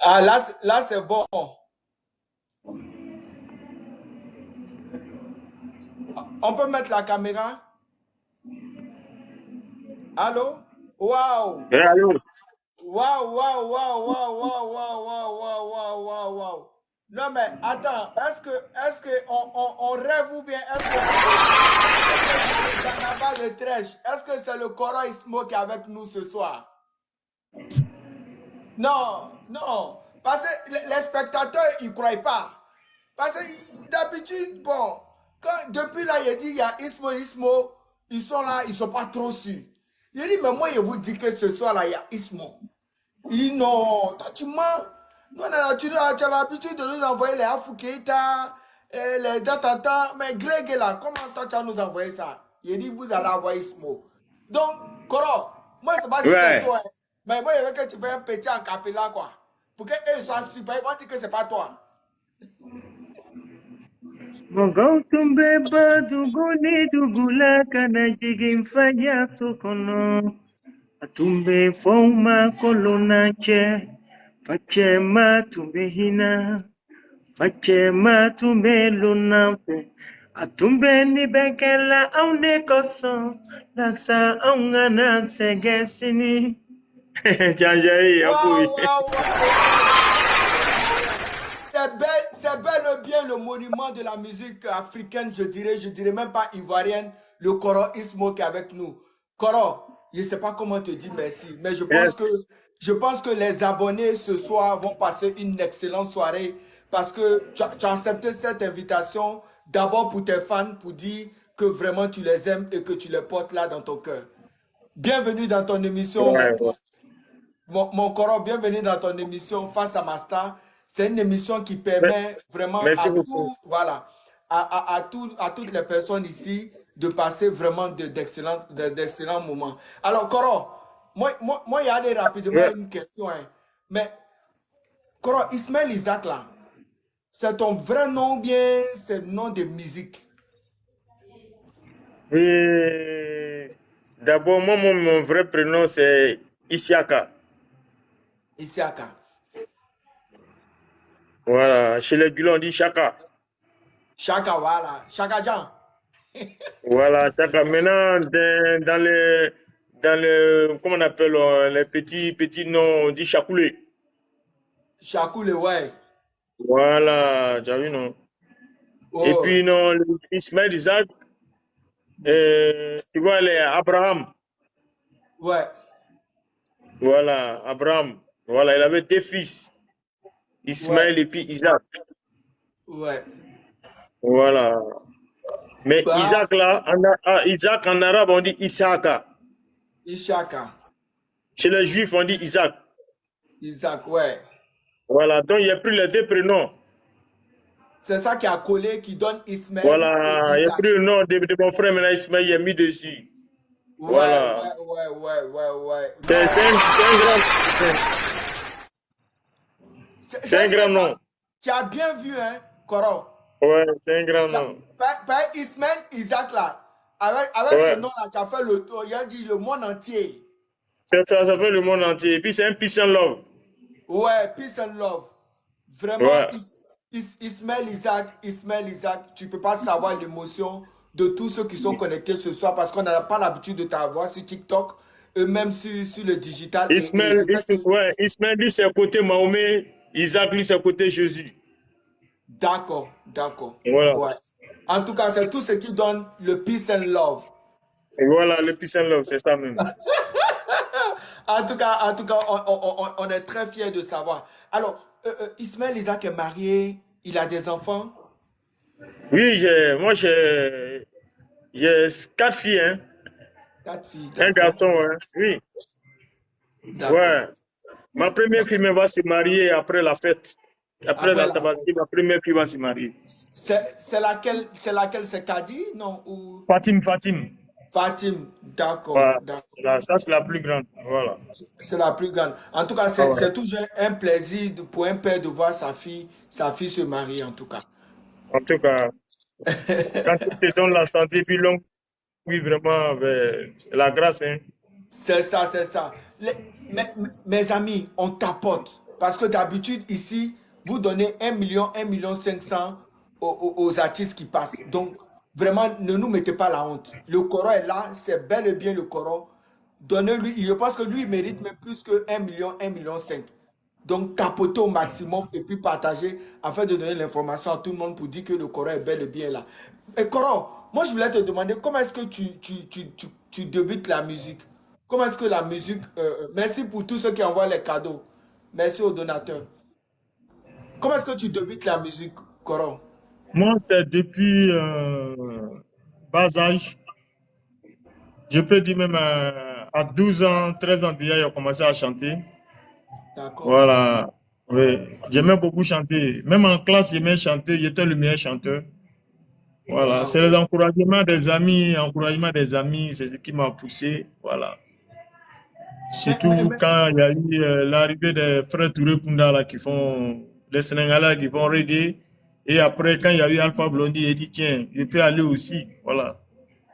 Ah, là c'est bon. On peut mettre la caméra? Allô? Waouh! Eh, allô? Waouh, waouh, waouh, waouh, waouh, waouh, waouh, waouh, waouh, waouh, waouh. Non mais attends, est-ce que on rêve ou bien est-ce que c'est le carnaval de Trèche? Est-ce que c'est le Koro Ismo qui est avec nous ce soir? Non, non, parce que les spectateurs ils croient pas. Parce que d'habitude, bon, depuis là, il dit il y a Ismo, Ismo, ils sont là, ils sont pas trop sûrs. Il dit, mais moi, je vous dis que ce soir là, il y a Ismo. Il dit non, toi tu mens. Non, non, tu as l'habitude de nous envoyer les Afoukeita, les Datata, mais Greg est là, comment toi tu vas nous envoyer ça? Il dit vous allez envoyer Ismo. Donc, Koro, moi je ne sais pas si c'est Ouais. toi, hein, mais moi je veux que tu fais un petit en capella quoi. Pour que eux soient super, ils vont dire que c'est pas toi. Mogotumbe baduguni dugula kana jigimfanya tukono. Atumbe foma kolonache. Fachema tumbe hina. Fachema tumbe lunampe. Atumbe ni bekela aune koso. Nasa aungana segesini. Tiens, j'ai appuyé. Waouh, waouh, waouh, waouh, waouh, waouh, waouh. C'est bel et bien le monument de la musique africaine, je dirais même pas ivoirienne, le Koro Ismo qui est avec nous. Koro, je ne sais pas comment te dire merci, mais Yes. je pense que les abonnés ce soir vont passer une excellente soirée parce que tu as accepté cette invitation d'abord pour tes fans, pour dire que vraiment tu les aimes et que tu les portes là dans ton cœur. Bienvenue dans ton émission, Ouais, ouais. mon Coro, bienvenue dans ton émission Face à Master. C'est une émission qui Me- permet vraiment Merci à beaucoup. tout, voilà, à toutes les personnes ici de passer vraiment d'excellents moments. Alors, Coro, moi, il y a des rapidement Ouais. une question, hein. Mais, Coro, Ismaël Isaac, là, c'est ton vrai nom ou bien c'est le nom de musique? Et d'abord, moi, mon vrai prénom, c'est Isiaka. Isiaka. Voilà. Chez les Gulons, on dit Chaka. Chaka, voilà. Chaka Jean. Voilà, Chaka. Maintenant, dans le, comment on appelle, les petits noms, on dit Chakoulé. Chakoule, ouais. Voilà, tu as vu, non? Et Oh, puis, non, Ismaël Isaac, tu vois, les Abraham. ouais, Voilà, Abraham. Voilà, il avait deux fils, ouais, Ismaël et puis Isaac. ouais. Voilà. Mais Bah, Isaac là, Isaac en arabe, on dit Isaka. Ishaka, Chez les juifs, on dit Isaac. Isaac, ouais. Voilà, donc il a pris les deux prénoms. C'est ça qui a collé, qui donne Ismaël et Voilà, il a Isaac. pris le nom de mon frère, maintenant Ismaël, il a mis dessus. Ouais, Voilà. ouais, ouais, ouais, ouais, ouais. C'est Non, c'est un j'ai dit grand que nom. tu as bien vu, hein, Coro. Ouais, c'est un grand nom. Par Ismaël, Isaac, là, avec ce Ouais, nom-là, tu as fait le tour, il a dit le monde entier. ça fait le monde entier. Et puis c'est un peace and love. Ouais, peace and love. Vraiment, Ouais. Ismaël Isaac, tu ne peux pas savoir l'émotion de tous ceux qui sont connectés ce soir parce qu'on n'a pas l'habitude de t'avoir sur TikTok, eux-mêmes sur le digital. Et je sais que, Ouais, Ismaël, lui, c'est côté Mahomet. Isaac, lui, c'est côté Jésus. d'accord, d'accord. Voilà. Ouais. En tout cas, c'est tout ce qui donne le peace and love. Et voilà, le peace and love, c'est ça même. En tout cas, on est très fiers de savoir. Alors, Ismaël Isaac est marié, il a des enfants. Oui, moi, j'ai quatre filles, hein. 4 filles, Un d'accord. garçon, hein. Oui. D'accord. Ouais. Ma première fille va se marier après la fête. Après Après la la tabaski, ma première fille va se marier. c'est laquelle c'est Kadi? Non, ou Fatim. Fatim, d'accord, Voilà. d'accord. Voilà, ça, c'est la plus grande. Voilà. C'est la plus grande. En tout cas, Ah c'est ouais. c'est toujours un plaisir pour un père de voir sa fille se marier, en tout cas. En tout cas, quand tu te donnes la santé, puis l'homme, oui, vraiment, la grâce, hein. C'est ça, c'est ça. Mes amis, on tapote. Parce que d'habitude, ici, vous donnez 1 million 500 aux artistes qui passent. Donc, vraiment, ne nous mettez pas la honte. Le coro est là, c'est bel et bien le coro. Donnez-lui, je pense que lui, il mérite même plus que 1 million 5. Donc, tapotez au maximum et puis partagez afin de donner l'information à tout le monde pour dire que le coro est bel et bien là. Et coro, moi, je voulais te demander comment est-ce que tu débutes la musique? Comment est-ce que la musique... merci pour tous ceux qui envoient les cadeaux. Merci aux donateurs. Comment est-ce que tu débutes la musique, Coron? Moi, c'est depuis bas âge. Je peux dire même à 12 ans, 13 ans déjà, j'ai commencé à chanter. D'accord. Voilà. Oui. J'aimais beaucoup chanter. Même en classe, j'aimais chanter. J'étais le meilleur chanteur. Voilà. C'est les Waouh. encouragements des amis, c'est ce qui m'a poussé. Voilà. Mais, mais, Surtout mais, quand il y a eu l'arrivée des frères Touré Kunda là, qui font, les Sénégalais qui font reggae. Et après, quand il y a eu Alpha Blondy, il a dit, tiens, je peux aller aussi. Voilà.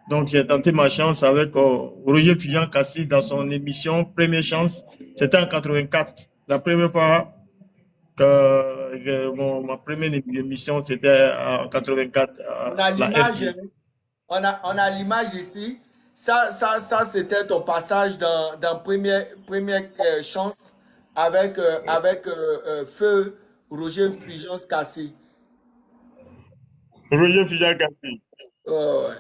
Donc, j'ai tenté ma chance avec Roger Fillon Kassi dans son émission Première Chance. C'était en 84. La première fois ma première émission, c'était en 84 on a à la l'image, hein. RD. On a l'image ici. Ça c'était ton passage dans première chance avec Feu Roger Fulgence Cassé. Roger Fillon Kassi. Ouais.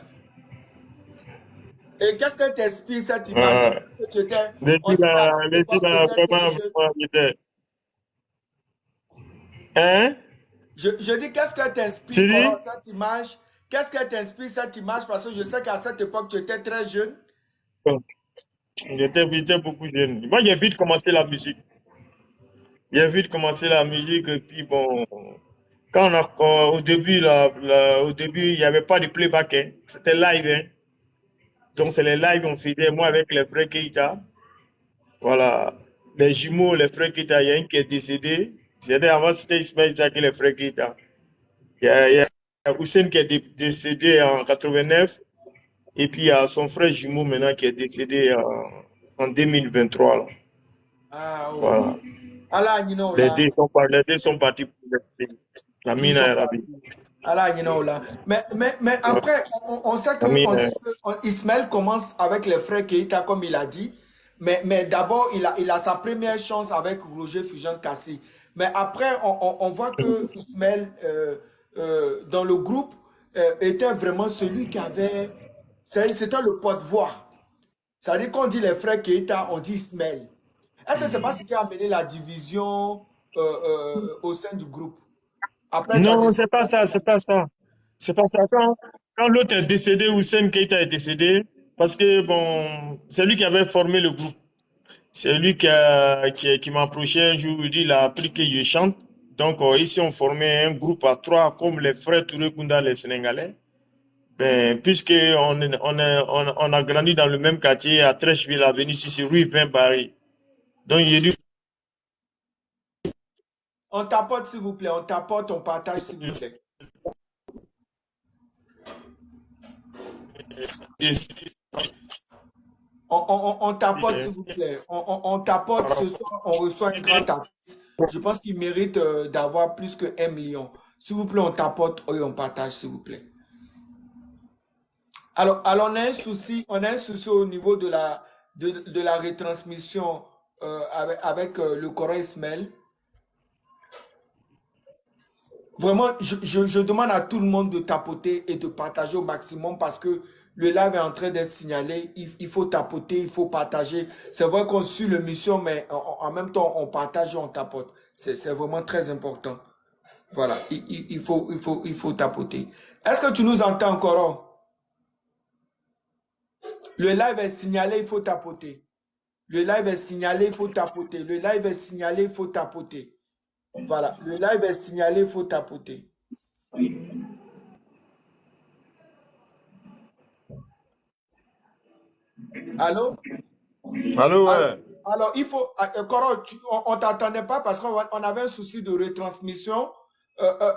Et qu'est-ce que t'inspire cette image? On sait que tu étais, on sait qu'à cette Les époque, tu là, étais très vraiment, jeune. vraiment, j'étais. Hein? Je dis, qu'est-ce que Tu t'inspire, dis? Coran, cette image? Qu'est-ce que t'inspire cette image? Parce que je sais qu'à cette époque, tu étais très jeune. Bon, j'étais beaucoup jeune. Moi, j'ai vite commencé la musique. J'ai vite commencé la musique, et puis bon, au début, au début, il n'y avait pas de playback, hein. C'était live, hein. Donc, c'est les lives qu'on faisait, moi, avec les frères Keita. Voilà. Les jumeaux, les frères Keita, il y a un qui est décédé. C'était avant, c'était Ismaël Isaac et les frères Keita. Il y a Hussein qui est décédé en 89. Et puis, il y a son frère jumeau maintenant qui est décédé en 2023, là. Ah, oh. Voilà. Allah, Les deux sont partis pour la ils mine sont arabique. partis. Allah, là. Mais après, on sait La que, mine, on sait que Ismaël commence avec les frères Keita, comme il a dit. Mais d'abord, il a sa première chance avec Roger Fusion Kassi. Mais après, on voit que Ismaël, dans le groupe, était vraiment celui qui avait. C'était le porte-voix. C'est-à-dire qu'on dit les frères Keita, on dit Ismaël. Est-ce que c'est pas ce qui a amené la division au sein du groupe? Après, tu as non, décidé c'est pas ça, d'amener la... c'est pas ça. C'est pas ça. Quand l'autre est décédé, Hussein Keita est décédé, parce que bon, c'est lui qui avait formé le groupe. C'est lui qui m'a approché un jour, il a appris que je chante. Donc, ici, on formait un groupe à trois, comme les frères Touré Kunda, les Sénégalais. Ben, puisque on a grandi dans le même quartier, à Trècheville, avenue Sissi, rue 20 Barry. Donc, j'ai dû On tapote, s'il vous plaît. On tapote, on partage, s'il vous plaît. décider. On tapote, s'il vous plaît. On tapote ce soir, on reçoit un grand artiste. Je pense qu'il mérite d'avoir plus que 1 million. S'il vous plaît, on tapote et on partage, s'il vous plaît. Alors, on a un souci au niveau de la retransmission avec le Coran Ismaël. Vraiment, je demande à tout le monde de tapoter et de partager au maximum parce que le live est en train d'être signalé. Il faut tapoter, il faut partager. C'est vrai qu'on suit l'émission, mais en même temps, on partage et on tapote. C'est vraiment très important. Voilà, il faut tapoter. Est-ce que tu nous entends encore? Le live est signalé, il faut tapoter. Le live est signalé, il faut tapoter. Le live est signalé, il faut tapoter. Voilà, le live est signalé, il faut tapoter. Allô? Allô, Alors, ouais. alors, il faut, Coro, on ne t'attendait pas parce qu'on avait un souci de retransmission.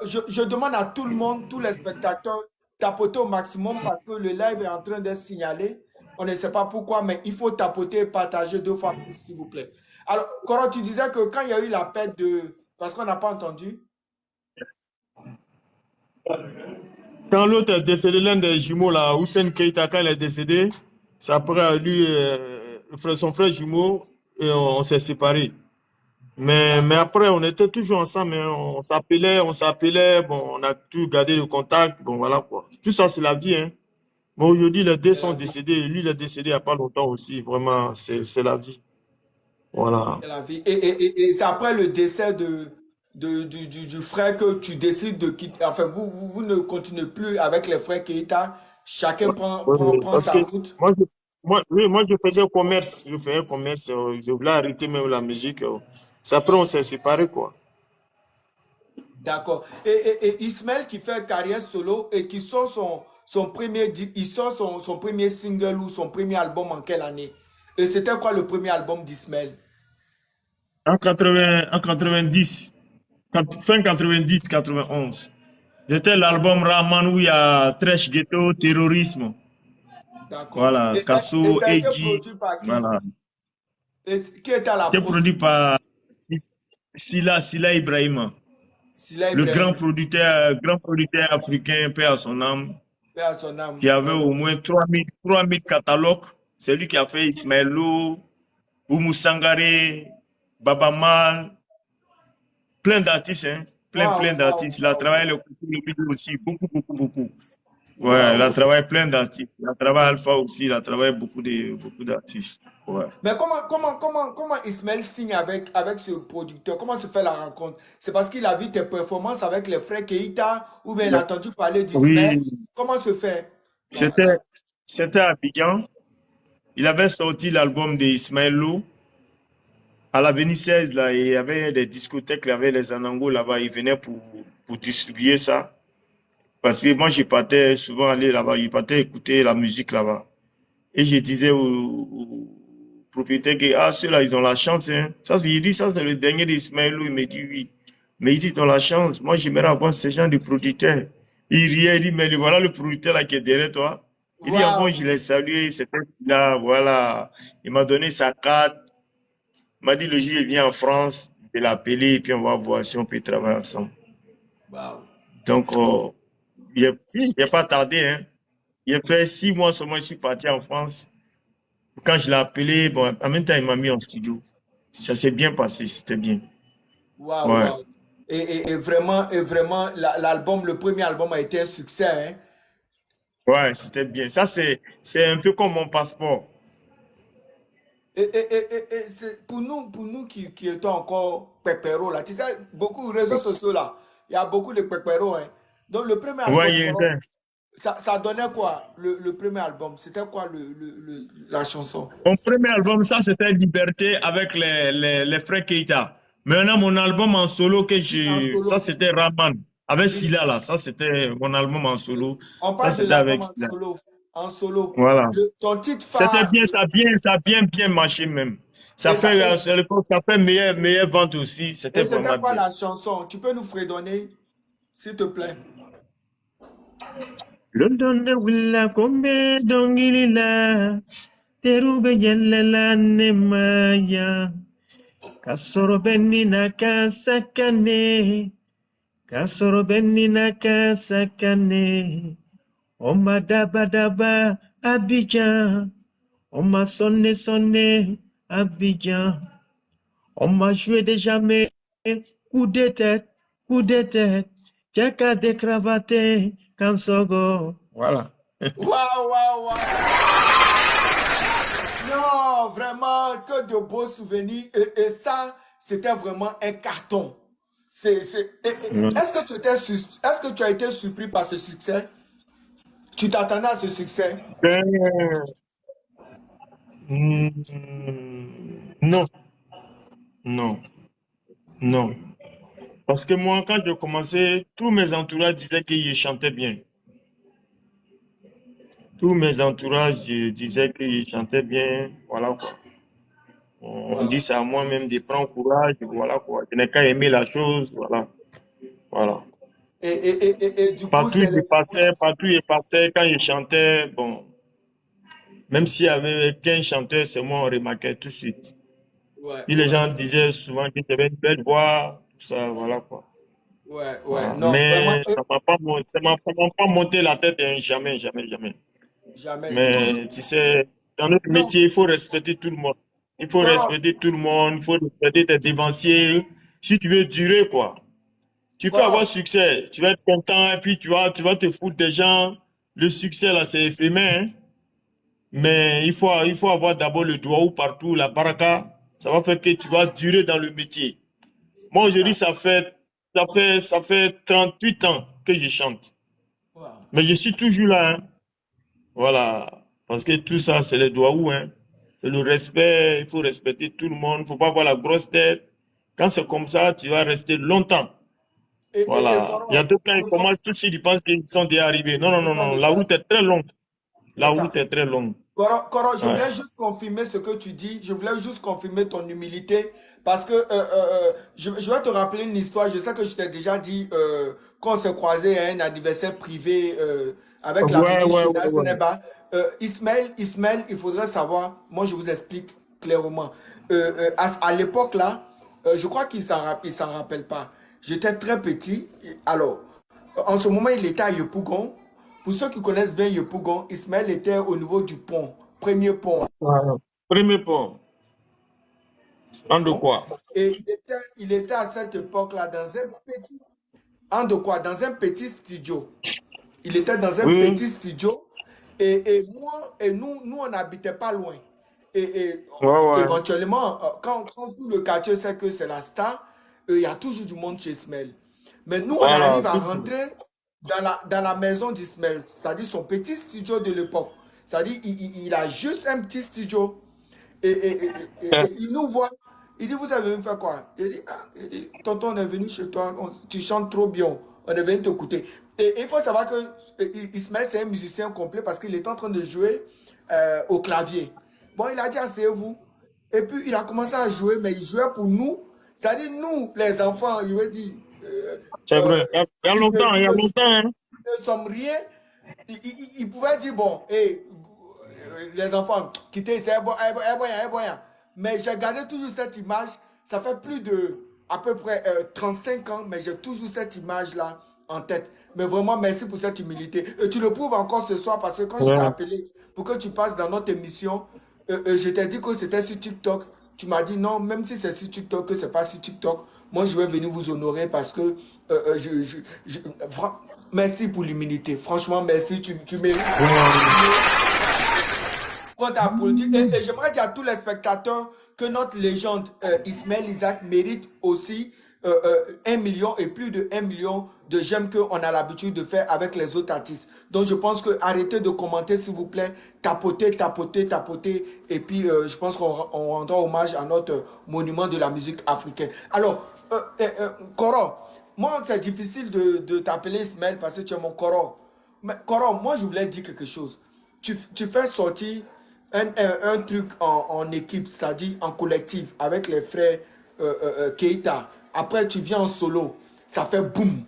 Je demande à tout le monde, tous les spectateurs, tapoter au maximum parce que le live est en train d'être signalé. On ne sait pas pourquoi, mais il faut tapoter et partager 2 fois plus, s'il vous plaît. Alors, Coro, tu disais que quand il y a eu la perte de... Parce qu'on n'a pas entendu. Quand l'autre est décédé, l'un des jumeaux, là, Hussein Keita, quand il est décédé, c'est après lui, son frère jumeau, et on s'est séparés. Mais D'accord. après, on était toujours ensemble, hein. On s'appelait, bon, on a tout gardé le contact, bon, voilà, quoi. Tout ça, c'est la vie, hein. Bon, aujourd'hui, les deux C'est sont la vie. décédés, lui, il est décédé il n'y a pas longtemps aussi, vraiment, c'est la vie. Voilà. C'est la vie. Et c'est après le décès du frère que tu décides de quitter. Enfin, vous ne continuez plus avec les frères Keita. Chacun Oui, oui, prend parce sa que route. moi, je faisais commerce, je voulais arrêter même la musique. C'est après, on s'est séparés, quoi. D'accord. Et Ismaël qui fait carrière solo et qui sort il sort son premier single ou son premier album en quelle année? Et c'était quoi le premier album d'Ismaël? En 90, fin 90, 91. C'était l'album D'accord. Rahman où il y a Trash Ghetto, Terrorisme. D'accord. Voilà, Et Kasso, ça a été Eji. produit par qui? Voilà. Et qui était à la C'était prod? produit par Sila Ibrahima, Sila le Ibrahim. grand producteur africain, paix à son âme, Paix à son âme. qui avait Vraiment. au moins 3000 catalogues. C'est lui qui a fait Ismaëlo, Oumou Sangare, Baba Mal, plein d'artistes, hein. Waouh, Plein waouh, d'artistes. Il a waouh, travaillé le vidéo aussi, beaucoup. Ouais, il a waouh. travaillé plein d'artistes. Il a travaillé Alpha aussi, il a travaillé beaucoup d'artistes. Ouais. Mais comment Ismaël signe avec ce producteur? Comment se fait la rencontre? C'est parce qu'il a vu tes performances avec les frères Keita ou bien il a entendu parler d'Ismaël? Oui, Comment se fait? c'était, c'était à Abidjan. Il avait sorti l'album d'Ismaël Lô. À l'avenue 16, là, il y avait des discothèques, il y avait les Anango là-bas. Ils venaient pour distribuer ça. Parce que moi, je partais souvent aller là-bas. Je partais écouter la musique là-bas. Et je disais aux propriétaires que ah, ceux-là, ils ont la chance. Hein. Ça, il dit, ça, c'est le dernier d'Ismaël Lô. Il me dit oui. Mais il dit, ils ont la chance. Moi, j'aimerais avoir ce genre de producteurs. Il riait, il dit, mais voilà le producteur là qui est derrière toi. Il dit, ah bon, Waouh, je l'ai salué, c'était là, voilà. Il m'a donné sa carte. Il m'a dit, le jour il vient en France, je vais l'appeler et puis on va voir si on peut travailler ensemble. waouh. Donc, il n'a pas tardé, hein. Il a fait 6 mois seulement, je suis parti en France. Quand je l'ai appelé, bon, en même temps, il m'a mis en studio. Ça s'est bien passé, c'était bien. Waouh, Ouais, waouh. Et vraiment, l'album, le premier album a été un succès, hein. ouais, c'était bien. Ça, c'est un peu comme mon passeport. Pour nous qui étions encore pépéro, là, tu sais, beaucoup de réseaux sociaux, là, il y a beaucoup de pépéro, hein. Donc, le premier Ouais, album, il était. ça donnait quoi, le premier album? C'était quoi la chanson? Mon premier album, ça, c'était Liberté avec les frères Keita. Maintenant, mon album en solo Oui, en ça, solo. c'était Raman. Avec Oui, Silla, là. Ça, c'était mon album en solo. on Ça, parle de c'était l'album avec en Silla. solo. En solo. Voilà. Ton titre C'était phare, bien, ça a bien marché même. Ça et, ça, fait, à l'époque, ça fait meilleure vente aussi. C'était et c'était vraiment quoi bien. la chanson? Tu peux nous fredonner, s'il te plaît? London de Willa Kombe Dongilila, Terube Yellela Nemaya, Kasoro Benni Nakasakane, Kasoro Benni Nakasakane, Oma Daba Daba Abidjan, Oma Sonne Abidjan, Oma joué des jamais, coup de tête, Tchaka décravaté, Kansogo. Voilà. Waouh, waouh, waouh! Non, vraiment, que de beaux souvenirs. Et ça, c'était vraiment un carton. Est-ce que est-ce que tu as été surpris par ce succès? Tu t'attendais à ce succès? Ben, non, non, non. Parce que moi, quand je commençais, tous mes entourages disaient que je chantais bien. Tous mes entourages disaient que je chantais bien. Voilà quoi. On dit Waouh. ça à moi-même de prendre courage. Voilà quoi. Je n'ai qu'à aimer la chose. Voilà. Voilà. Et du coup, c'est les... Partout je passais, quand je chantais, bon. Même s'il y avait 15 chanteurs, c'est moi, on remarquait tout de suite. Ouais, Puis les ouais, gens disaient souvent que j'avais une belle voix, tout ça, voilà quoi. ouais, ouais. Voilà. Non, vraiment, Mais ça m'a pas monté la tête, hein, jamais, jamais, jamais. jamais. Toujours. Mais tu sais, dans notre Non, métier, il faut respecter tout le monde. Il faut Coro, respecter tout le monde, il faut respecter tes dévanciers. Si tu veux durer, quoi. Tu peux Coro, avoir succès, tu vas être content et puis tu vas te foutre des gens. Le succès, là, c'est éphémère, hein. Mais il faut avoir d'abord le doigt ou partout, la baraka. Ça va faire que tu vas durer dans le métier. Moi, c'est aujourd'hui, ça. ça fait 38 ans que je chante. Wow. Mais je suis toujours là, hein. Voilà. Parce que tout ça, c'est le doigt où, hein. C'est le respect. Il faut respecter tout le monde. Il ne faut pas avoir la grosse tête. Quand c'est comme ça, tu vas rester longtemps. Et Voilà. Il y a Coro, d'autres, quand je ils pense commencent, tout de suite, ils pensent qu'ils sont déjà arrivés. Non, non, qu'ils non, sont non. La déjà. route est très longue. La C'est ça. route est très longue. Coro, je Ouais. voulais juste confirmer ce que tu dis. Je voulais juste confirmer ton humilité. Parce que je vais te rappeler une histoire. Je sais que je t'ai déjà dit qu'on s'est croisé à un anniversaire privé avec la Ouais, ministre ouais, Shena ouais, ouais. Seneba. Ismaël, il faudrait savoir. Moi, je vous explique clairement. À l'époque là, je crois il s'en rappelle pas. J'étais très petit. Alors, en ce moment, il était à Yopougon. Pour ceux qui connaissent bien Yopougon, Ismaël était au niveau du pont, premier pont. Ouais. Premier point. En de quoi? Et il était à cette époque-là dans un petit, en de quoi? Dans un petit studio. Il était dans un Oui, petit studio. Et moi, et nous on n'habitait pas loin. Et ouais, ouais. éventuellement, quand tout le quartier sait que c'est la star, il y a toujours du monde chez Ismaël. Mais nous, on Voilà, arrive à toujours. rentrer dans la maison d'Ismaël, c'est-à-dire son petit studio de l'époque. C'est-à-dire il a juste un petit studio. Et il nous voit. Il dit, vous avez venu faire quoi? Il dit, ah, il dit, tonton, on est venu chez toi, tu chantes trop bien, on est venu t'écouter. Et il faut savoir que Ismaël, c'est un musicien complet parce qu'il est en train de jouer au clavier. Bon, il a dit, asseyez-vous. Et puis, il a commencé à jouer, mais il jouait pour nous. C'est-à-dire, nous, les enfants, il veut dire, C'est vrai. qui Il y a ne, longtemps, hein. ne sommes rien, il pouvait dire, bon, hey, les enfants, quittez, c'est bon, bon, bon. Mais j'ai gardé toujours cette image. Ça fait plus de à peu près 35 ans, mais j'ai toujours cette image-là en tête. Mais vraiment, merci pour cette humilité. Et tu le prouves encore ce soir parce que quand je t'ai Ouais. appelé pour que tu passes dans notre émission, je t'ai dit que c'était sur TikTok. Tu m'as dit non, même si c'est sur TikTok, que c'est pas sur TikTok, moi je vais venir vous honorer parce que merci pour l'humilité. Franchement, merci. Tu mérites. Tu Ouais. mérites contre la politique. Et j'aimerais dire à tous les spectateurs que notre légende Ismaël Isaac mérite aussi 1 million et plus de 1 million de j'aime qu'on a l'habitude de faire avec les autres artistes. Donc je pense que arrêtez de commenter s'il vous plaît, tapotez, tapotez, tapotez. Et puis je pense qu'on rendra hommage à notre monument de la musique africaine. Alors, Koro, moi c'est difficile de t'appeler Ismaël parce que tu es mon Koro. Mais Koro, moi je voulais dire quelque chose. Tu fais sortir un truc en équipe, c'est-à-dire en collectif, avec les frères Keita. Après, tu viens en solo, ça fait boum.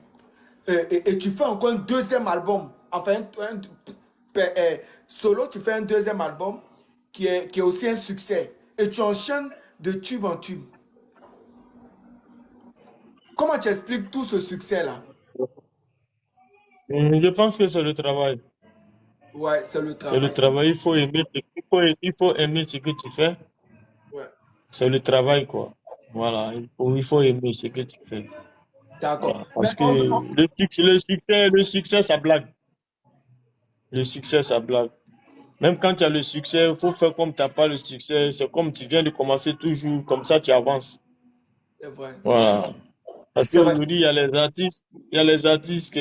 Et tu fais encore un deuxième album. Enfin, solo, tu fais un deuxième album qui est aussi un succès. Et tu enchaînes de tube en tube. Comment tu expliques tout ce succès-là? Je pense que c'est le travail. Ouais, c'est le C'est le travail. travail. Il faut aimer ce que tu fais. Ouais, C'est le travail, quoi. Voilà. Il faut aimer ce que tu fais. d'accord. Voilà. Mais Parce que le succès, ça blague. Le succès, ça blague. Même quand tu as le succès, il faut faire comme tu n'as pas le succès. C'est comme tu viens de commencer toujours. Comme ça, tu avances. c'est vrai, c'est vrai. Voilà. Parce C'est vrai. qu'aujourd'hui, il y a les artistes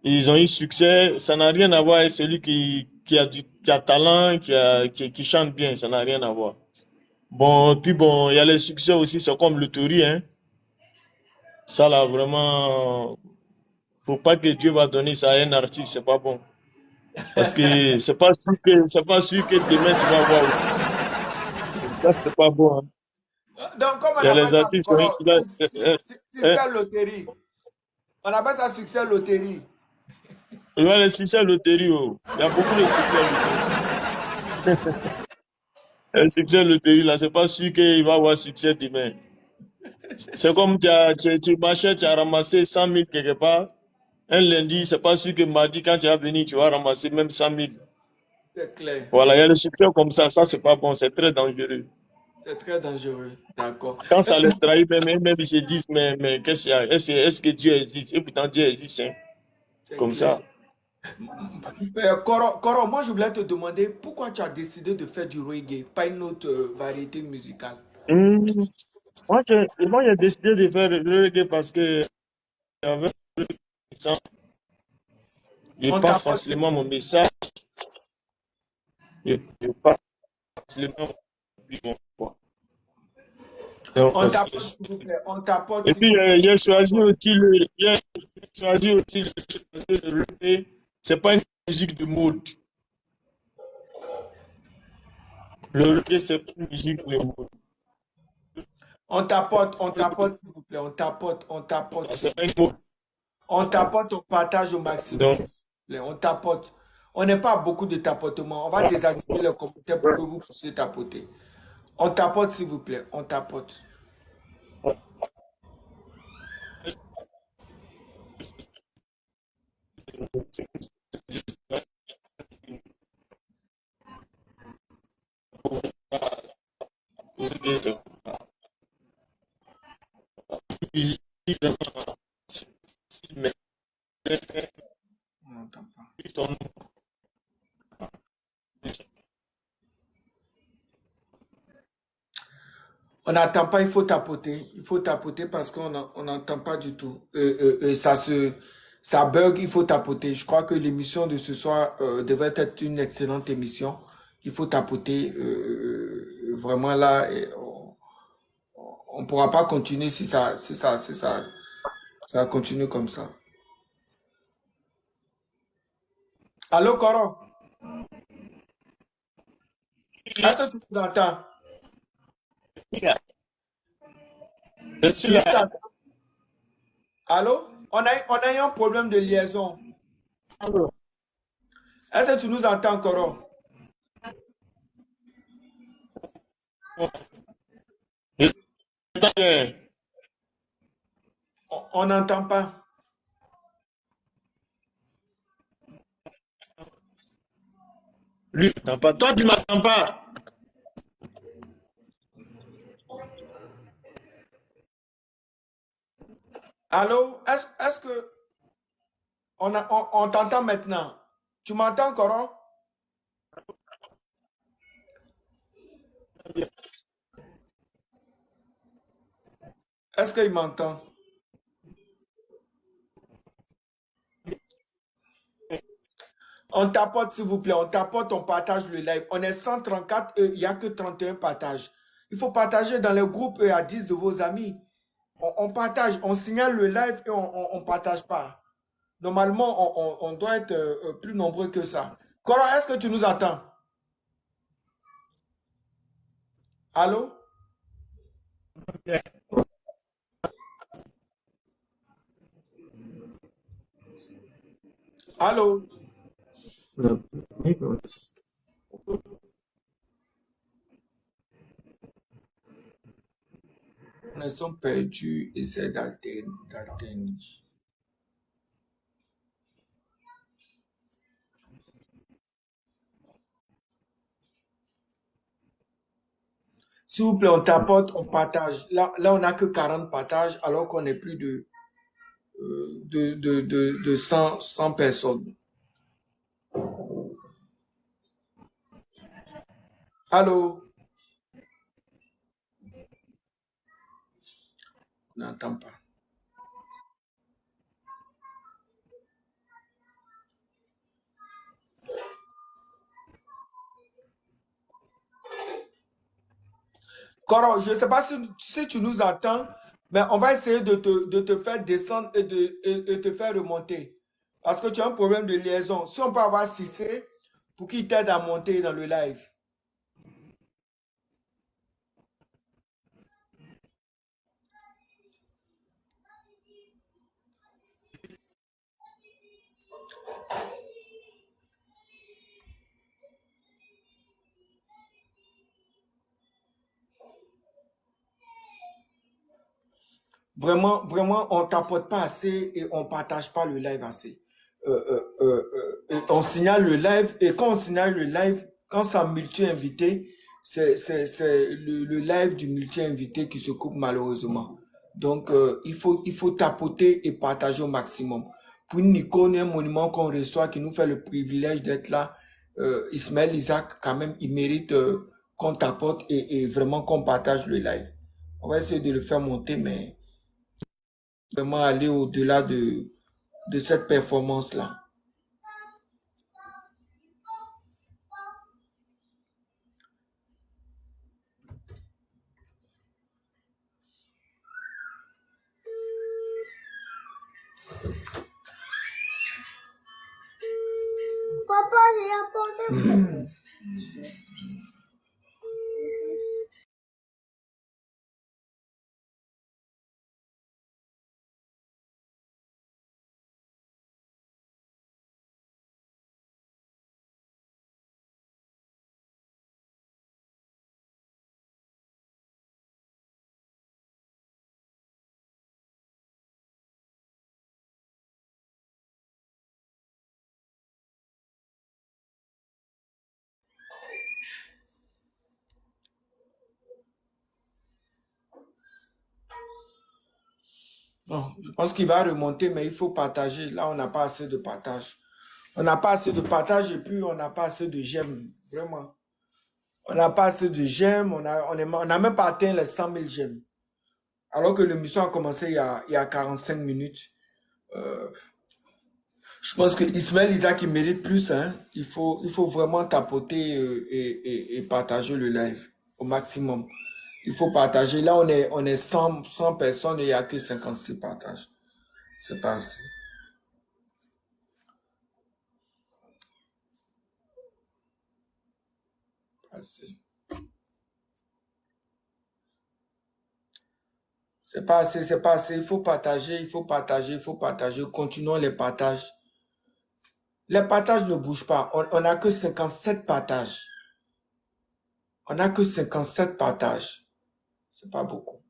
ils ont eu succès. Ça n'a rien à voir avec celui qui a talent, qui chante bien. Ça n'a rien à voir. Bon, puis bon, il y a les succès aussi. C'est comme loterie, hein. Ça, là, vraiment, faut pas que Dieu va donner ça à un artiste. C'est pas bon. Parce que c'est pas sûr que demain tu vas avoir aussi. Ça, c'est pas bon, hein. Donc, comme Il on y a appelle les ça, artistes, Koro, euh, succès loterie. On appelle ça succès loterie. il y a les succès loterie, oh. Il y a beaucoup de succès loterie. Un succès loterie, là, c'est pas sûr qu'il va avoir succès demain. C'est comme tu marchais, tu as ramassé 100 000 quelque part. Un lundi, c'est pas sûr que mardi, quand tu vas venir, tu vas ramasser même 100 000. C'est clair. Voilà, il y a le succès comme ça, c'est pas bon, c'est très dangereux. C'est très dangereux. D'accord. Quand ça Est-ce les trahit, même ils se disent, mais qu'est-ce qu'il y a? Est-ce que Dieu existe? Et pourtant, Dieu existe, hein, c'est comme clair. ça. Coro, moi je voulais te demander pourquoi tu as décidé de faire du reggae, pas une autre variété musicale. Hum, moi, j'ai décidé de faire le reggae parce que avec ça, je On passe tapote, facilement mon message, je passe facilement mon poids. Donc, on tapote s'il vous plaît, on tapote et s'il puis, vous plaît. j'ai choisi aussi parce que le reggae, c'est pas une musique de mode. Le reggae, c'est pas une musique de mode. On tapote s'il vous plaît, on tapote s'il C'est vous pas une plaît. mode. On tapote, on partage au Donc, maximum. S'il vous plaît. On tapote. On n'est pas beaucoup de tapotement. On va désactiver les commentaires pour que vous puissiez tapoter. On tapote s'il vous plaît, on tapote. On n'entend pas. On n'entend pas, il faut tapoter. Il faut tapoter parce qu'on n'entend pas du tout. Ça bug, il faut tapoter. Je crois que l'émission de ce soir devrait être une excellente émission. Il faut tapoter. Vraiment là, et on ne pourra pas continuer ça continue comme ça. Allô, Coro? Est-ce que tu nous entends? je suis Tu nous là. entends? Allô? On a eu un problème de liaison. Est-ce que tu nous entends, Coro? On n'entend pas. Lui, t'entends pas. Toi, tu m'entends pas. Allô? Est-ce que on t'entend maintenant? Tu m'entends, Coro? Est-ce qu'il m'entend? On tapote, s'il vous plaît. On tapote, on partage le live. On est 134, il n'y a que 31 partages. Il faut partager dans les groupes à 10 de vos amis. On partage, on signale le live et on ne partage pas. Normalement, on doit être plus nombreux que ça. Coro, est-ce que tu nous entends? Allô? Allô? On est sont perdus, essaie d'alterner. S'il vous plaît, on tapote, on partage. Là on n'a que 40 partages alors qu'on est plus de 100 personnes. Allô? On n'entend pas. Coro, je ne sais pas si tu nous entends, mais on va essayer de te faire descendre et te faire remonter. Parce que tu as un problème de liaison. Si on peut avoir Cissé pour qu'il t'aide à monter dans le live. Vraiment, vraiment, on tapote pas assez et on partage pas le live assez. Et on signale le live et quand on signale le live, quand ça multi-invité, c'est le live du multi-invité qui se coupe malheureusement. Donc, il faut tapoter et partager au maximum. Pour une icône, un monument qu'on reçoit qui nous fait le privilège d'être là, Ismaël Isaac, quand même, il mérite qu'on tapote et vraiment qu'on partage le live. On va essayer de le faire monter, mais vraiment aller au-delà de cette performance-là. Papa, j'ai apporté. Non, je pense qu'il va remonter, mais il faut partager. Là, on n'a pas assez de partage. On n'a pas assez de partage et puis on n'a pas assez de j'aime. Vraiment. On n'a pas assez de j'aime. On n'a même pas atteint les 100 000 j'aime. Alors que l'émission a commencé il y a 45 minutes. Je pense que Ismaël Isaac, il mérite plus. Hein. Il faut vraiment tapoter et partager le live au maximum. Il faut partager. Là, on est 100 personnes et il n'y a que 56 partages. C'est pas assez. Pas assez. C'est pas assez, c'est pas assez. Il faut partager, il faut partager, il faut partager. Continuons les partages. Les partages ne bougent pas. On n'a que 57 partages. On n'a que 57 partages. C'est pas beaucoup.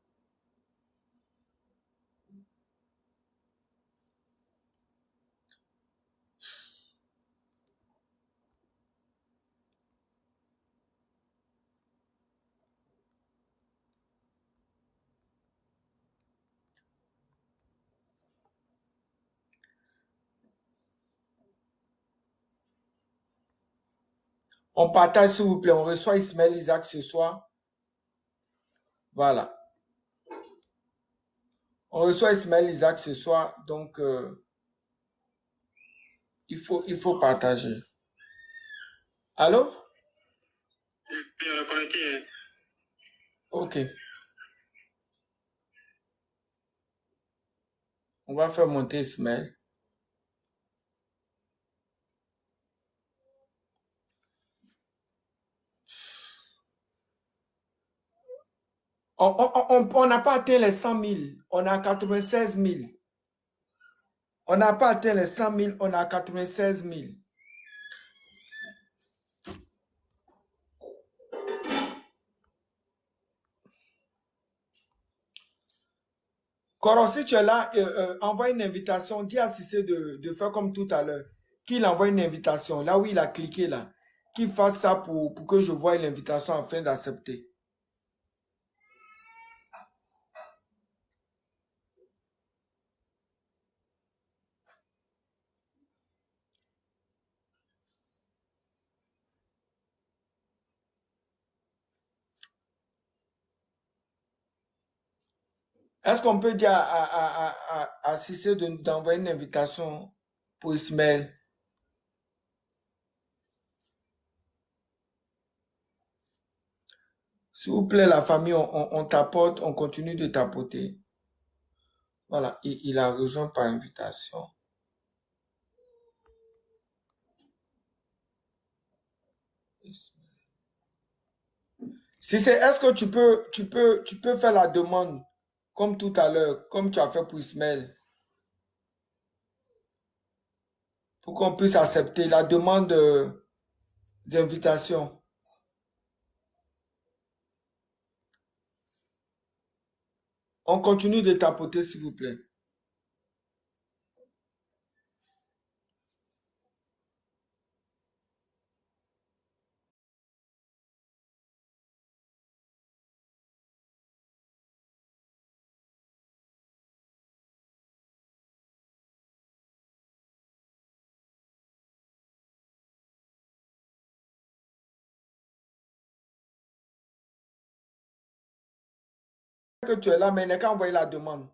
On partage, s'il vous plaît. On reçoit Ismaël Isaac ce soir. Voilà. On reçoit Ismaël Isaac ce soir. Donc, il faut partager. Allô? Ok. On va faire monter Ismaël. On n'a pas atteint les 100 000. On a 96 000. On n'a pas atteint les 100 000. On a 96 000. Coro, si tu es là, envoie une invitation. Dis à Cissé de faire comme tout à l'heure. Qu'il envoie une invitation. Là où il a cliqué là. Qu'il fasse ça pour que je voie l'invitation afin d'accepter. Est-ce qu'on peut dire à Cissé d'envoyer une invitation pour Ismaël? S'il vous plaît, la famille, on tapote, on continue de tapoter. Voilà, il a rejoint par invitation. Si c'est, est-ce que tu peux faire la demande comme tout à l'heure, comme tu as fait pour Ismaël, pour qu'on puisse accepter la demande d'invitation. On continue de tapoter, s'il vous plaît. Que tu es là, mais il n'est qu'à envoyer la demande.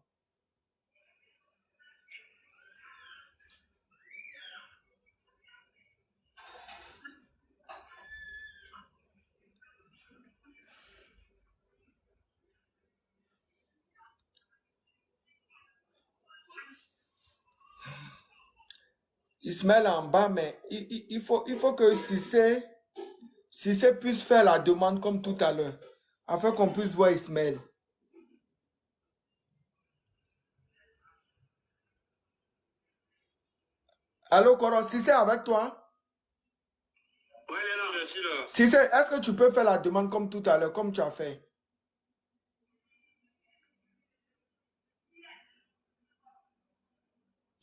Ismaël en bas, mais il faut que Cissé puisse faire la demande comme tout à l'heure, afin qu'on puisse voir Ismaël. Allô, Coron, Cissé avec toi? Oui, il est là, je suis là. Cissé, est-ce que tu peux faire la demande comme tout à l'heure, comme tu as fait?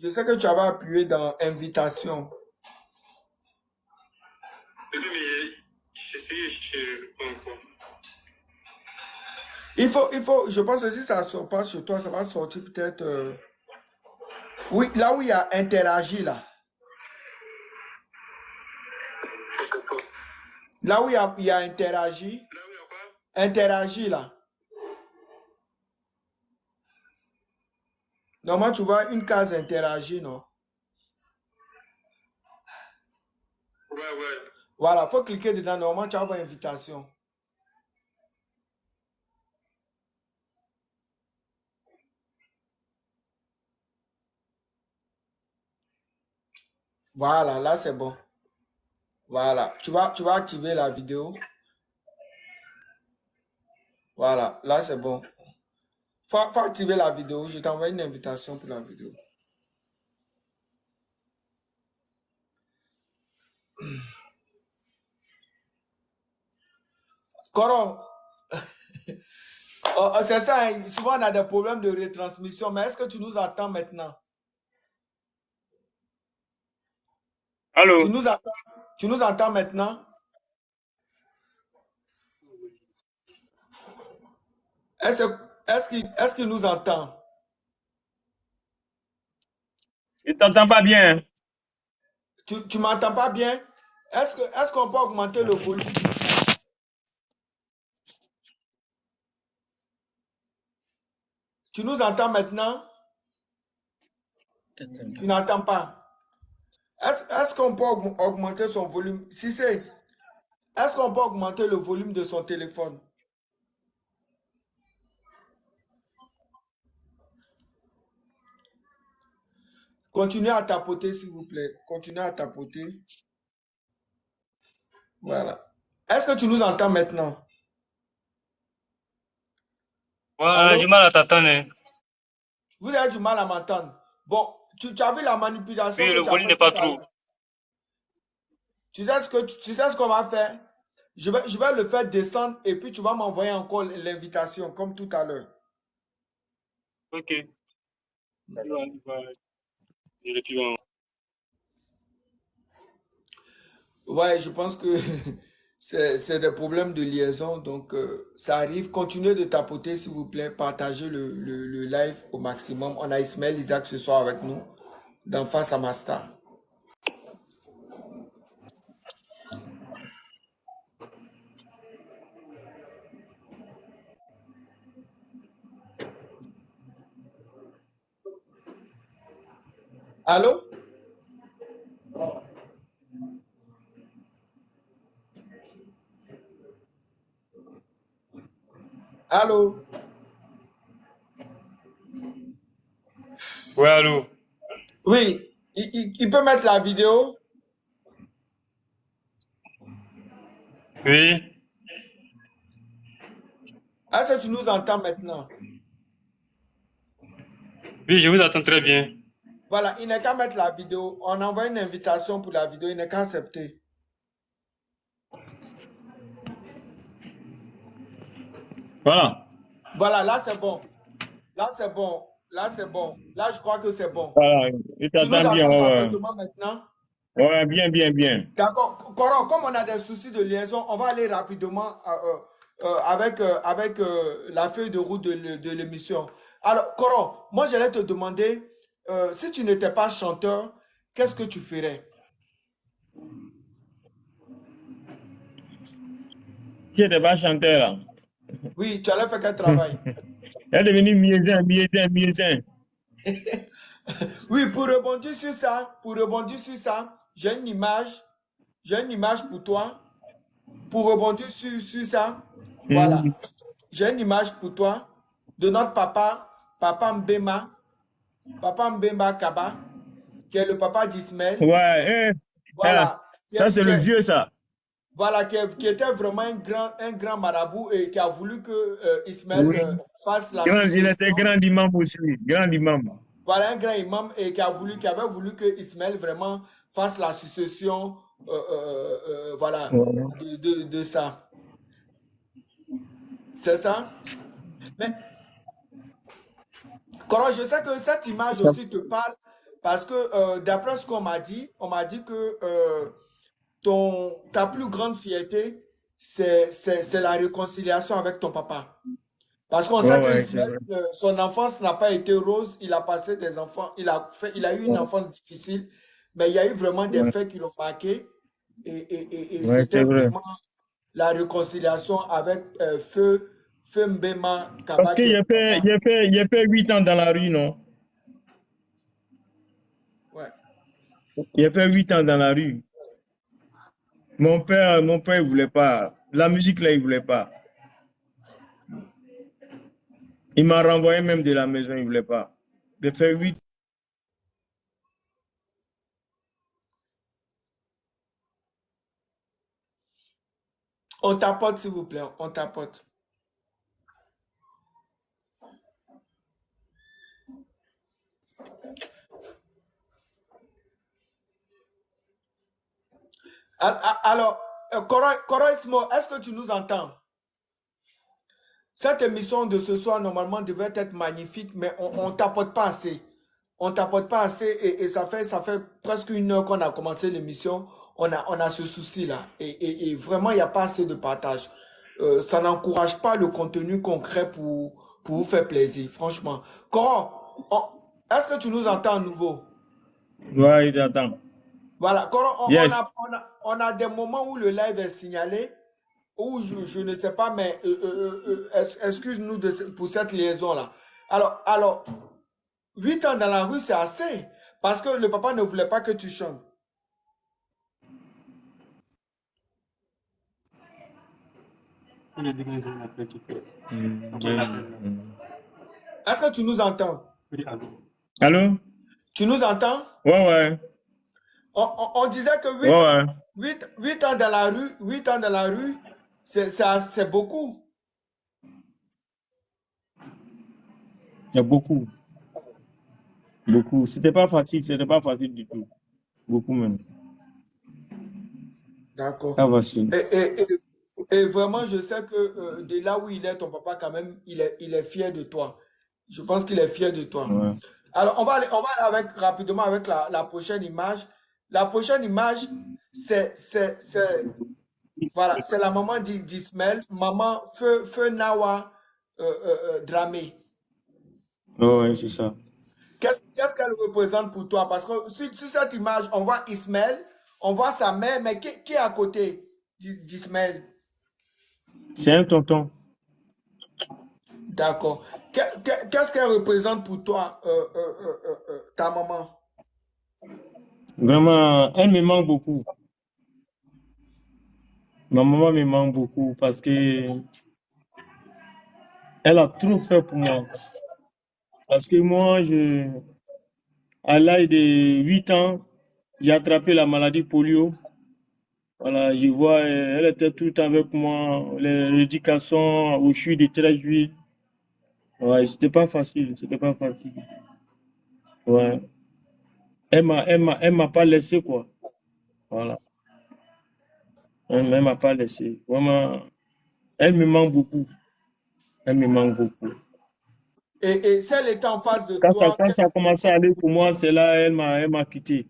Je sais que tu avais appuyé dans invitation. Oui, mais j'essaie, je pas encore. Je pense que si ça ne sort pas chez toi, ça va sortir peut-être. Oui, là où il y a interagi, là. Là où il y a interagi. Là où il y a quoi? Interagi, là. Normalement, tu vois une case interagi, non? Ouais. Voilà, il faut cliquer dedans. Normalement, tu vas avoir invitation. Voilà, là, c'est bon. Voilà, tu vas activer la vidéo. Voilà, là, c'est bon. Faut activer la vidéo. Je t'envoie une invitation pour la vidéo. Coron, c'est ça, hein, souvent on a des problèmes de retransmission, mais est-ce que tu nous attends maintenant? Allô? Tu nous entends maintenant? Est-ce qu'il nous entend? Il t'entend pas bien. Tu m'entends pas bien? Est-ce qu'on peut augmenter le volume du son? Tu nous entends maintenant? Tu n'entends pas. Est-ce qu'on peut augmenter son volume? Si c'est, est-ce qu'on peut augmenter le volume de son téléphone? Continuez à tapoter, s'il vous plaît. Continuez à tapoter. Voilà. Est-ce que tu nous entends maintenant? Ouais, on a Allô? du mal à t'attendre. Vous avez du mal à m'entendre. Bon, tu as vu la manipulation Oui, que le tu as volume n'est faite pas tout à trop. l'heure. Tu sais ce qu'on va faire? Je vais le faire descendre et puis tu vas m'envoyer encore l'invitation comme tout à l'heure. Ok. Et puis, bon. Ouais, je pense que c'est des problèmes de liaison, donc ça arrive. Continuez de tapoter, s'il vous plaît. Partagez le live au maximum. On a Ismaël Isaac ce soir avec nous, dans Face à Master. Allô? Allô? Ouais, allô? Oui, il peut mettre la vidéo. Oui. Est-ce que tu nous entends maintenant? Oui, je vous attends très bien. Voilà, il n'est qu'à mettre la vidéo. On envoie une invitation pour la vidéo, il n'est qu'à accepter. Voilà. Voilà, là c'est bon. Là, c'est bon. Là, c'est bon. Là, je crois que c'est bon. Voilà, je Tu nous t'entends bien, entends ouais, ouais. parfaitement maintenant? Ouais, bien, bien, bien. D'accord. Coro, comme on a des soucis de liaison, on va aller rapidement avec la feuille de route de l'émission. Alors, Coro, moi, j'allais te demander, si tu n'étais pas chanteur, qu'est-ce que tu ferais? Tu n'étais pas chanteur, là. Oui, tu allais faire quel travail? Elle est devenue miézin, miézin, miézin. Oui, pour rebondir sur ça, j'ai une image pour toi. Pour rebondir sur ça, voilà. Mhm. J'ai une image pour toi de notre papa, Papa Mbemba Kaba, qui est le papa d'Ismaël. Ouais, hein. Voilà. Ça, c'est le vieux, ça. Voilà, qui était vraiment un grand marabout et qui a voulu que Ismaël Oui. fasse la Il était succession. grand imam aussi, grand imam. Voilà, un grand imam et qui avait voulu que Ismaël vraiment fasse la succession, voilà, Ouais. de ça. C'est ça? Mais Coro, je sais que cette image Ça- aussi te parle parce que d'après ce qu'on m'a dit, on m'a dit que ta plus grande fierté, c'est la réconciliation avec ton papa. Parce qu'on Ouais, sait que ouais, c'est Ismaël, vrai. son enfance n'a pas été rose, il a passé des enfants, il a eu une Ouais, enfance difficile, mais il y a eu vraiment des ouais, faits qui l'ont marqué et ouais, c'était c'est vrai. vraiment la réconciliation avec Feu Mbema Parce Kaba, qui qu'il est a le fait, papa. il a fait 8 ans dans la rue, non? Ouais. Il a fait 8 ans dans la rue. Mon père, il voulait pas. La musique, là, il voulait pas. Il m'a renvoyé même de la maison, il voulait pas. Il a fait 8. On tapote, s'il vous plaît, on tapote. Alors, Koro Ismo, est-ce que tu nous entends? Cette émission de ce soir, normalement, devait être magnifique, mais on ne tapote pas assez. On ne tapote pas assez et ça fait presque une heure qu'on a commencé l'émission. On a ce souci-là. Et vraiment, il n'y a pas assez de partage. Ça n'encourage pas le contenu concret pour vous faire plaisir, franchement. Coran, est-ce que tu nous entends à nouveau? Ouais, il attend. Voilà, Coran, Yes. on a des moments où le live est signalé ou je ne sais pas, mais excuse-nous pour cette liaison-là. Alors, 8 ans dans la rue, c'est assez. Parce que le papa ne voulait pas que tu chantes. Est-ce que tu nous entends? Allô? Tu nous entends? Ouais, ouais. On disait que Ouais, ouais. 8 ans dans la rue, 8 ans dans la rue, c'est beaucoup. Il y a beaucoup, beaucoup. C'était pas facile du tout. Beaucoup même. D'accord. Pas facile. Et vraiment, je sais que de là où il est, ton papa, quand même, il est fier de toi. Je pense qu'il est fier de toi. Ouais. Alors, on va aller rapidement avec la prochaine image. La prochaine image, voilà, c'est la maman d'Ismaël, maman Feu Nawa Dramé. Ouais, ouais, c'est ça. Qu'est-ce qu'elle représente pour toi? Parce que sur cette image, on voit Ismaël, on voit sa mère, mais qui est à côté d'Ismaël? C'est un tonton. D'accord. Qu'est-ce qu'elle représente pour toi, ta maman? Vraiment, elle me manque beaucoup. Ma maman me manque beaucoup parce que elle a trop fait pour moi. Parce que moi, à l'âge de 8 ans, j'ai attrapé la maladie polio. Voilà, je vois, elle était tout le temps avec moi, les rééducations au CHU de Tréjuit. Ouais, c'était pas facile, c'était pas facile. Ouais. Elle m'a pas laissé, quoi. Voilà. Elle m'a pas laissé. Vraiment, elle me manque beaucoup. Elle me manque beaucoup. Et si elle était en face de toi, Quand ça a commencé à aller pour moi, c'est là elle m'a quitté.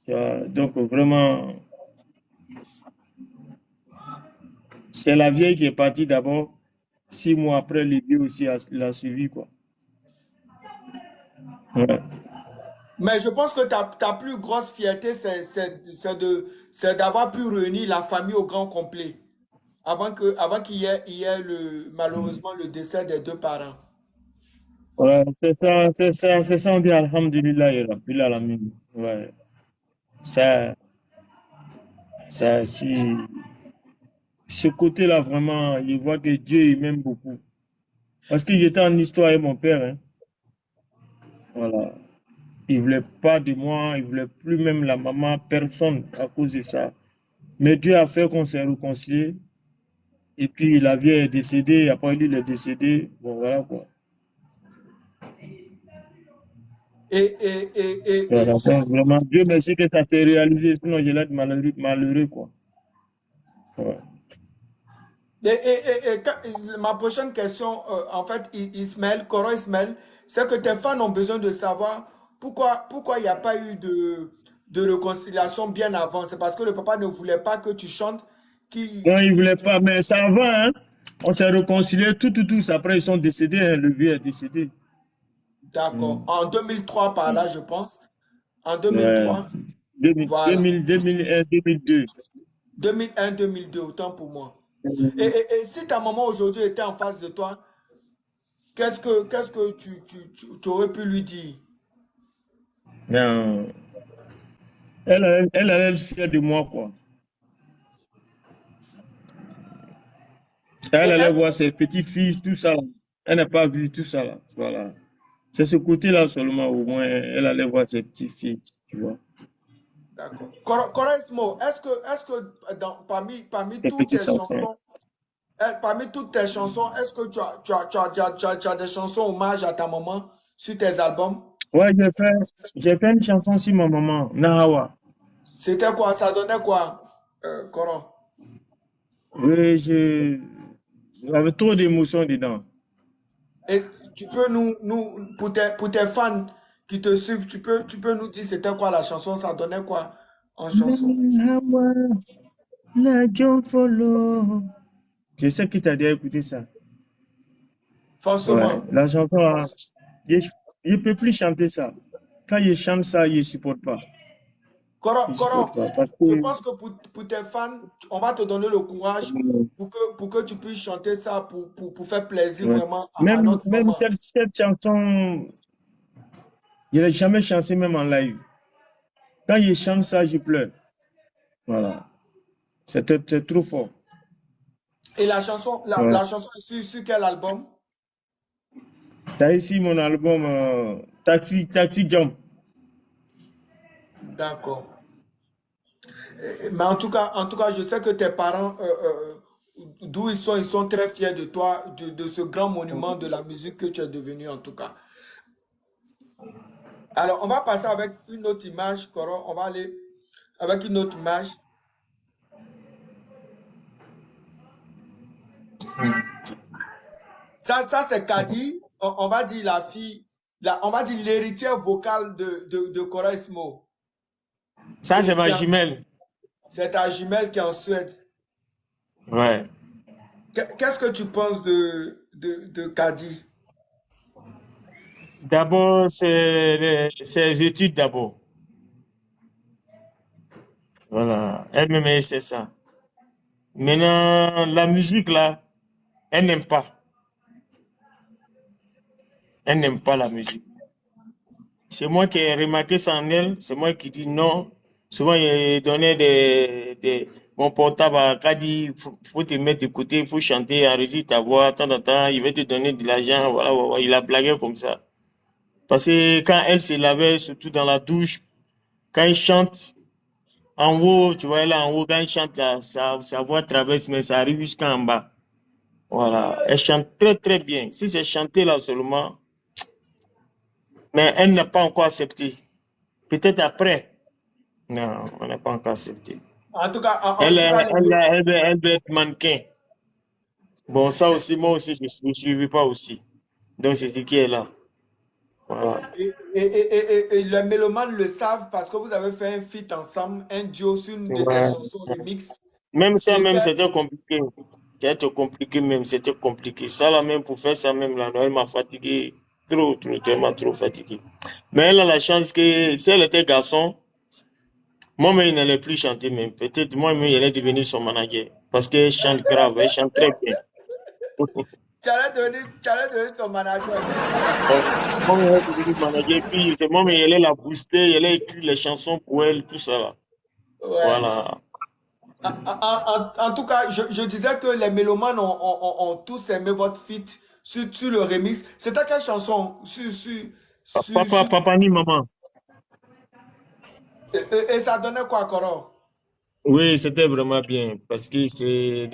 Tu vois. Donc vraiment, c'est la vieille qui est partie d'abord. 6 mois après, le vieux aussi l'a suivi, quoi. Ouais. mais je pense que ta plus grosse fierté, c'est d'avoir pu réunir la famille au grand complet avant qu'il y ait malheureusement le décès des deux parents. Ouais, c'est ça, on dit Alhamdulillah, ya Rabbil Alamin. Ouais. Ça, si, ce côté-là, vraiment, je vois que Dieu, il m'aime beaucoup. Parce qu'il était en histoire avec mon père, hein. Voilà. Il voulait pas de moi, il voulait plus même la maman, personne à cause de ça. Mais Dieu a fait qu'on s'est réconciliés. Et puis la vieille est décédée, après lui, il est décédé. Bon, voilà quoi. Et Voilà, donc, vraiment, Dieu merci que ça s'est réalisé, sinon je l'ai malheureux, malheureux, quoi. Ouais. ma prochaine question, en fait, Ismaël, Koro Ismaël, c'est que tes fans ont besoin de savoir pourquoi il n'y a pas eu de réconciliation bien avant. C'est parce que le papa ne voulait pas que tu chantes. Non, Qui, il voulait pas, mais ça va, hein. On s'est réconciliés, tout. Après, ils sont décédés, hein. Le vieux est décédé. d'accord. Mm. En 2003 par là, je pense. En Ouais. 2003, 2000, voilà. 2000, 2001, 2002. 2001, 2002, autant pour moi. Et si ta maman aujourd'hui était en face de toi, qu'est-ce que tu aurais pu lui dire? Non. Elle allait être fière de moi, quoi. Et Elle allait est-ce voir ses petits-fils, tout ça, là. Elle n'a pas vu tout ça, là. Voilà. C'est ce côté-là seulement, au moins, elle allait voir ses petits-fils, tu vois. D'accord. Coresmo, est-ce que parmi Ses toutes tes petits-enfants. chansons, est-ce que tu as des chansons hommage à ta maman sur tes albums? Ouais, j'ai fait une chanson sur ma maman, Nahawa. C'était quoi? Ça donnait quoi, Coro? Oui, j'avais trop d'émotions dedans. Et tu peux pour tes fans qui te suivent, tu peux nous dire c'était quoi la chanson? Ça donnait quoi en chanson? Nahawa, na John Follow. Je sais qui t'a déjà écouté ça. Ouais, Forcément. la chanson, hein, je ne peux plus chanter ça. Quand je chante ça, je ne supporte pas. Je ne supporte Coro, pas. Parce je que, pense que pour tes fans, on va te donner le courage pour que tu puisses chanter ça pour faire plaisir ouais. vraiment à notre Même maman. cette chanson, je ne l'ai jamais chantée même en live. Quand je chante ça, je pleure. Voilà. C'est trop fort. Et la chanson, la, Ouais. la chanson est sur quel album? Ça ici, mon album Taxi Jump. D'accord. Mais en tout cas, je sais que tes parents, d'où ils sont très fiers de toi, de ce grand monument de la musique que tu es devenu en tout cas. Alors, on va passer avec une autre image, Coro. On va aller avec une autre image. Ça c'est Kadi. On va dire la fille, on va dire l'héritière vocale de Coro Ismo. Ça, c'est ma Qui jumelle. c'est ta jumelle qui est en Suède. Ouais. Qu'est-ce que tu penses de Kadi? D'abord, ses études d'abord. Voilà. Elle-même, c'est ça. Maintenant, la musique, là, elle n'aime pas. Elle n'aime pas la musique. C'est moi qui ai remarqué ça en elle. C'est moi qui dis non. Souvent, il donnait mon portable à Kadi. Faut te mettre de côté, il faut chanter, enregistrer ta voix. De temps en temps, il va te donner de l'argent. Voilà, voilà. Il a blagué comme ça. Parce que quand elle se lavait, surtout dans la douche, quand il chante en haut, tu vois, là en haut, quand il chante, sa voix traverse, mais ça arrive jusqu'en bas. Voilà. Elle chante très, très bien. Si c'est chanté là seulement, mais elle n'a pas encore accepté. Peut-être après. Non, on n'a pas encore accepté. En tout cas, en tout cas, Elle veut être mannequin. Bon, ça aussi, moi aussi, je ne suivais pas aussi. Donc, c'est ce qui est là. Voilà. Et les mélomanes le savent parce que vous avez fait un feat ensemble, un duo sur une de tes Ouais. chansons remix. Même ça, Et même, que, c'était compliqué. C'était compliqué même, c'était compliqué. Ça, là, même, pour faire ça, même, là, elle m'a fatigué. Trop, trop, tellement trop fatigué. Mais elle a la chance que, si elle était garçon, moi-même, il n'allait plus chanter même. Peut-être moi-même, il allait devenir son manager. Parce qu'elle chante grave, elle chante très bien. tu allais devenir son manager. Ouais. Moi-même, elle est devenue manager. Puis, c'est moi-même, elle allait la booster, elle a écrit les chansons pour elle, tout ça, là. Ouais. Voilà. En tout cas, je disais que les mélomanes ont tous aimé votre feat sur le remix. C'était quelle chanson? Papa, papa ni maman. Et ça donnait quoi, Coro? Oui, c'était vraiment bien parce que c'est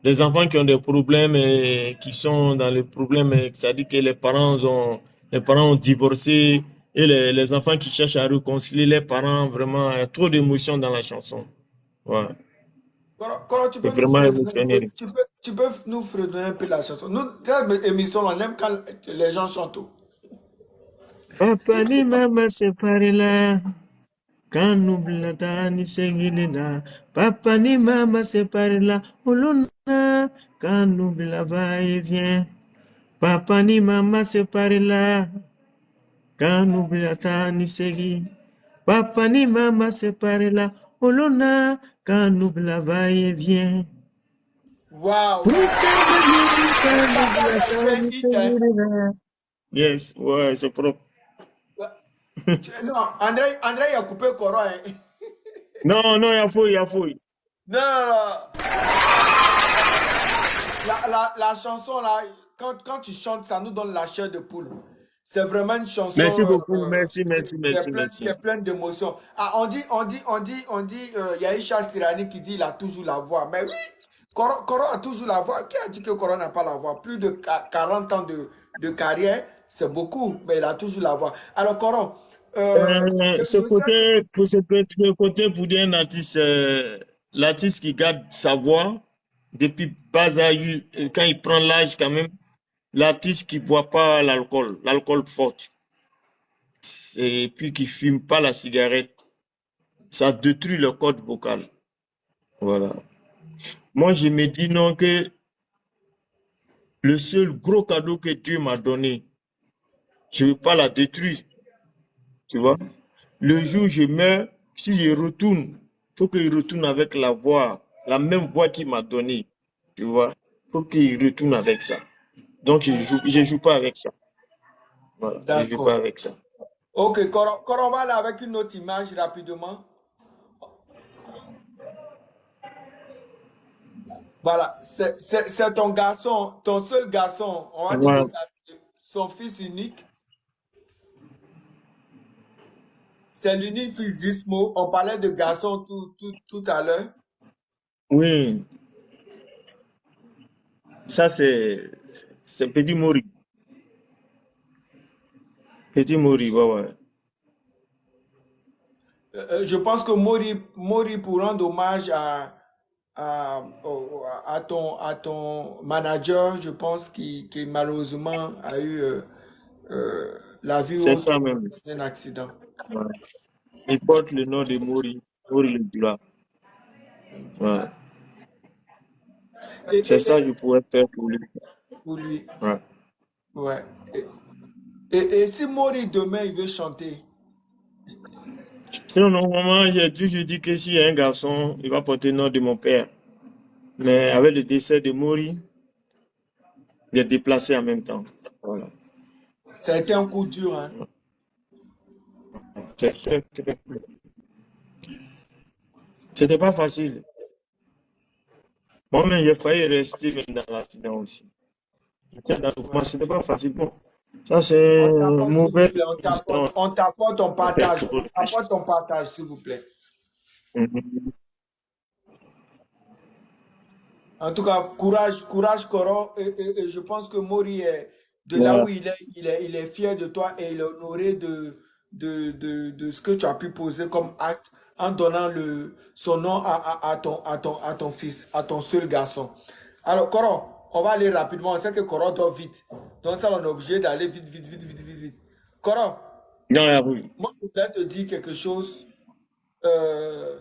des enfants qui ont des problèmes et qui sont dans les problèmes, c'est-à-dire que les parents ont divorcé et les enfants qui cherchent à réconcilier les parents, vraiment, il y a trop d'émotions dans la chanson. Ouais, Coro, c'est vraiment émotionnel. tu peux nous fredonner un peu la chanson. Nous, dans l'émission, on aime quand les gens chantent. Papa ni mama separela, kanubla tani segilina. Papa ni mama separela, olona, kanubla va et vient. Papa ni mama separela, kanubla tani segi. Papa ni mama separela, olona, kanubla va et vient. Waouh, Busca waouh. de kanubla Ça, c'est un tani hit, hein. segilina. Yes, ouais, c'est propre. Ouais. Non, André, il a coupé Coro, hein. Non, non, il y a fouille, il y a fouille. Non, non, non. La chanson là, quand tu chantes, ça nous donne la chair de poule. C'est vraiment une Merci chanson beaucoup, merci, merci, merci, qui merci. est pleine d'émotions. Ah, Yahisha Sirani qui dit il a toujours la voix. Mais oui, Koro a toujours la voix. Qui a dit que Koro n'a pas la voix? Plus de 40 ans de carrière, c'est beaucoup, mais il a toujours la voix. Alors, Koro, Ce je sais que. côté, ce côté pour dire un artiste, l'artiste qui garde sa voix depuis bas âge, quand il prend l'âge quand même, l'artiste qui boit pas l'alcool fort, et puis qui fume pas la cigarette, ça détruit le code vocal. Voilà. Moi, je me dis non que le seul gros cadeau que Dieu m'a donné, je ne veux pas la détruire, tu vois. Le jour où je meurs, si je retourne, il faut qu'il retourne avec la voix, la même voix qu'il m'a donnée. Tu vois, il faut qu'il retourne avec ça. Donc, je joue pas avec ça. Voilà, je joue pas D'accord. avec ça. Ok, Koro, on va aller avec une autre image rapidement. Voilà, c'est ton garçon, ton seul garçon. On va te Ouais. donner son fils unique. C'est l'unique fils d'Ismo. On parlait de garçon tout à l'heure. Oui, ça c'est Petit Mori. Petit Mori, ouais, ouais. Je pense que Mori pour rendre hommage à ton manager, je pense qui malheureusement a eu la vie C'est haute ça même. dans un accident. Ouais. Il porte le nom de Mori, Mori le Blanc. Ouais. Et, C'est et- ça et que je pourrais faire pour lui. pour lui, Ouais. ouais. Et si Mori demain il veut chanter, Sinon, normalement, j'ai toujours dit que s'il y a un garçon, il va porter le nom de mon père. Mais avec le décès de Mori, il est déplacé en même temps. Voilà. ça a été un coup dur, hein. C'était c'était pas facile. Moi-même, j'ai failli rester même dans l'accident aussi. J'étais dans le coma, Ouais. c'était pas facile. Bon, ça, c'est On t'apporte, s'il vous mauvais plaît, histoire. on t'apporte ton Après, partage. trop On réfléchir. t'apporte ton partage, s'il vous plaît. Mhm. En tout cas, courage, Coro. Et je pense que Mori est de là Ouais, où il est fier de toi et il est honoré de ce que tu as pu poser comme acte en donnant son nom à ton fils, à ton seul garçon. Alors, Coro, on va aller rapidement. On sait que Coro dort vite. Donc ça, on est obligé d'aller vite, vite, vite, vite, vite, vite. Coran, Dans la rue. moi, je voudrais te dire quelque chose. Euh,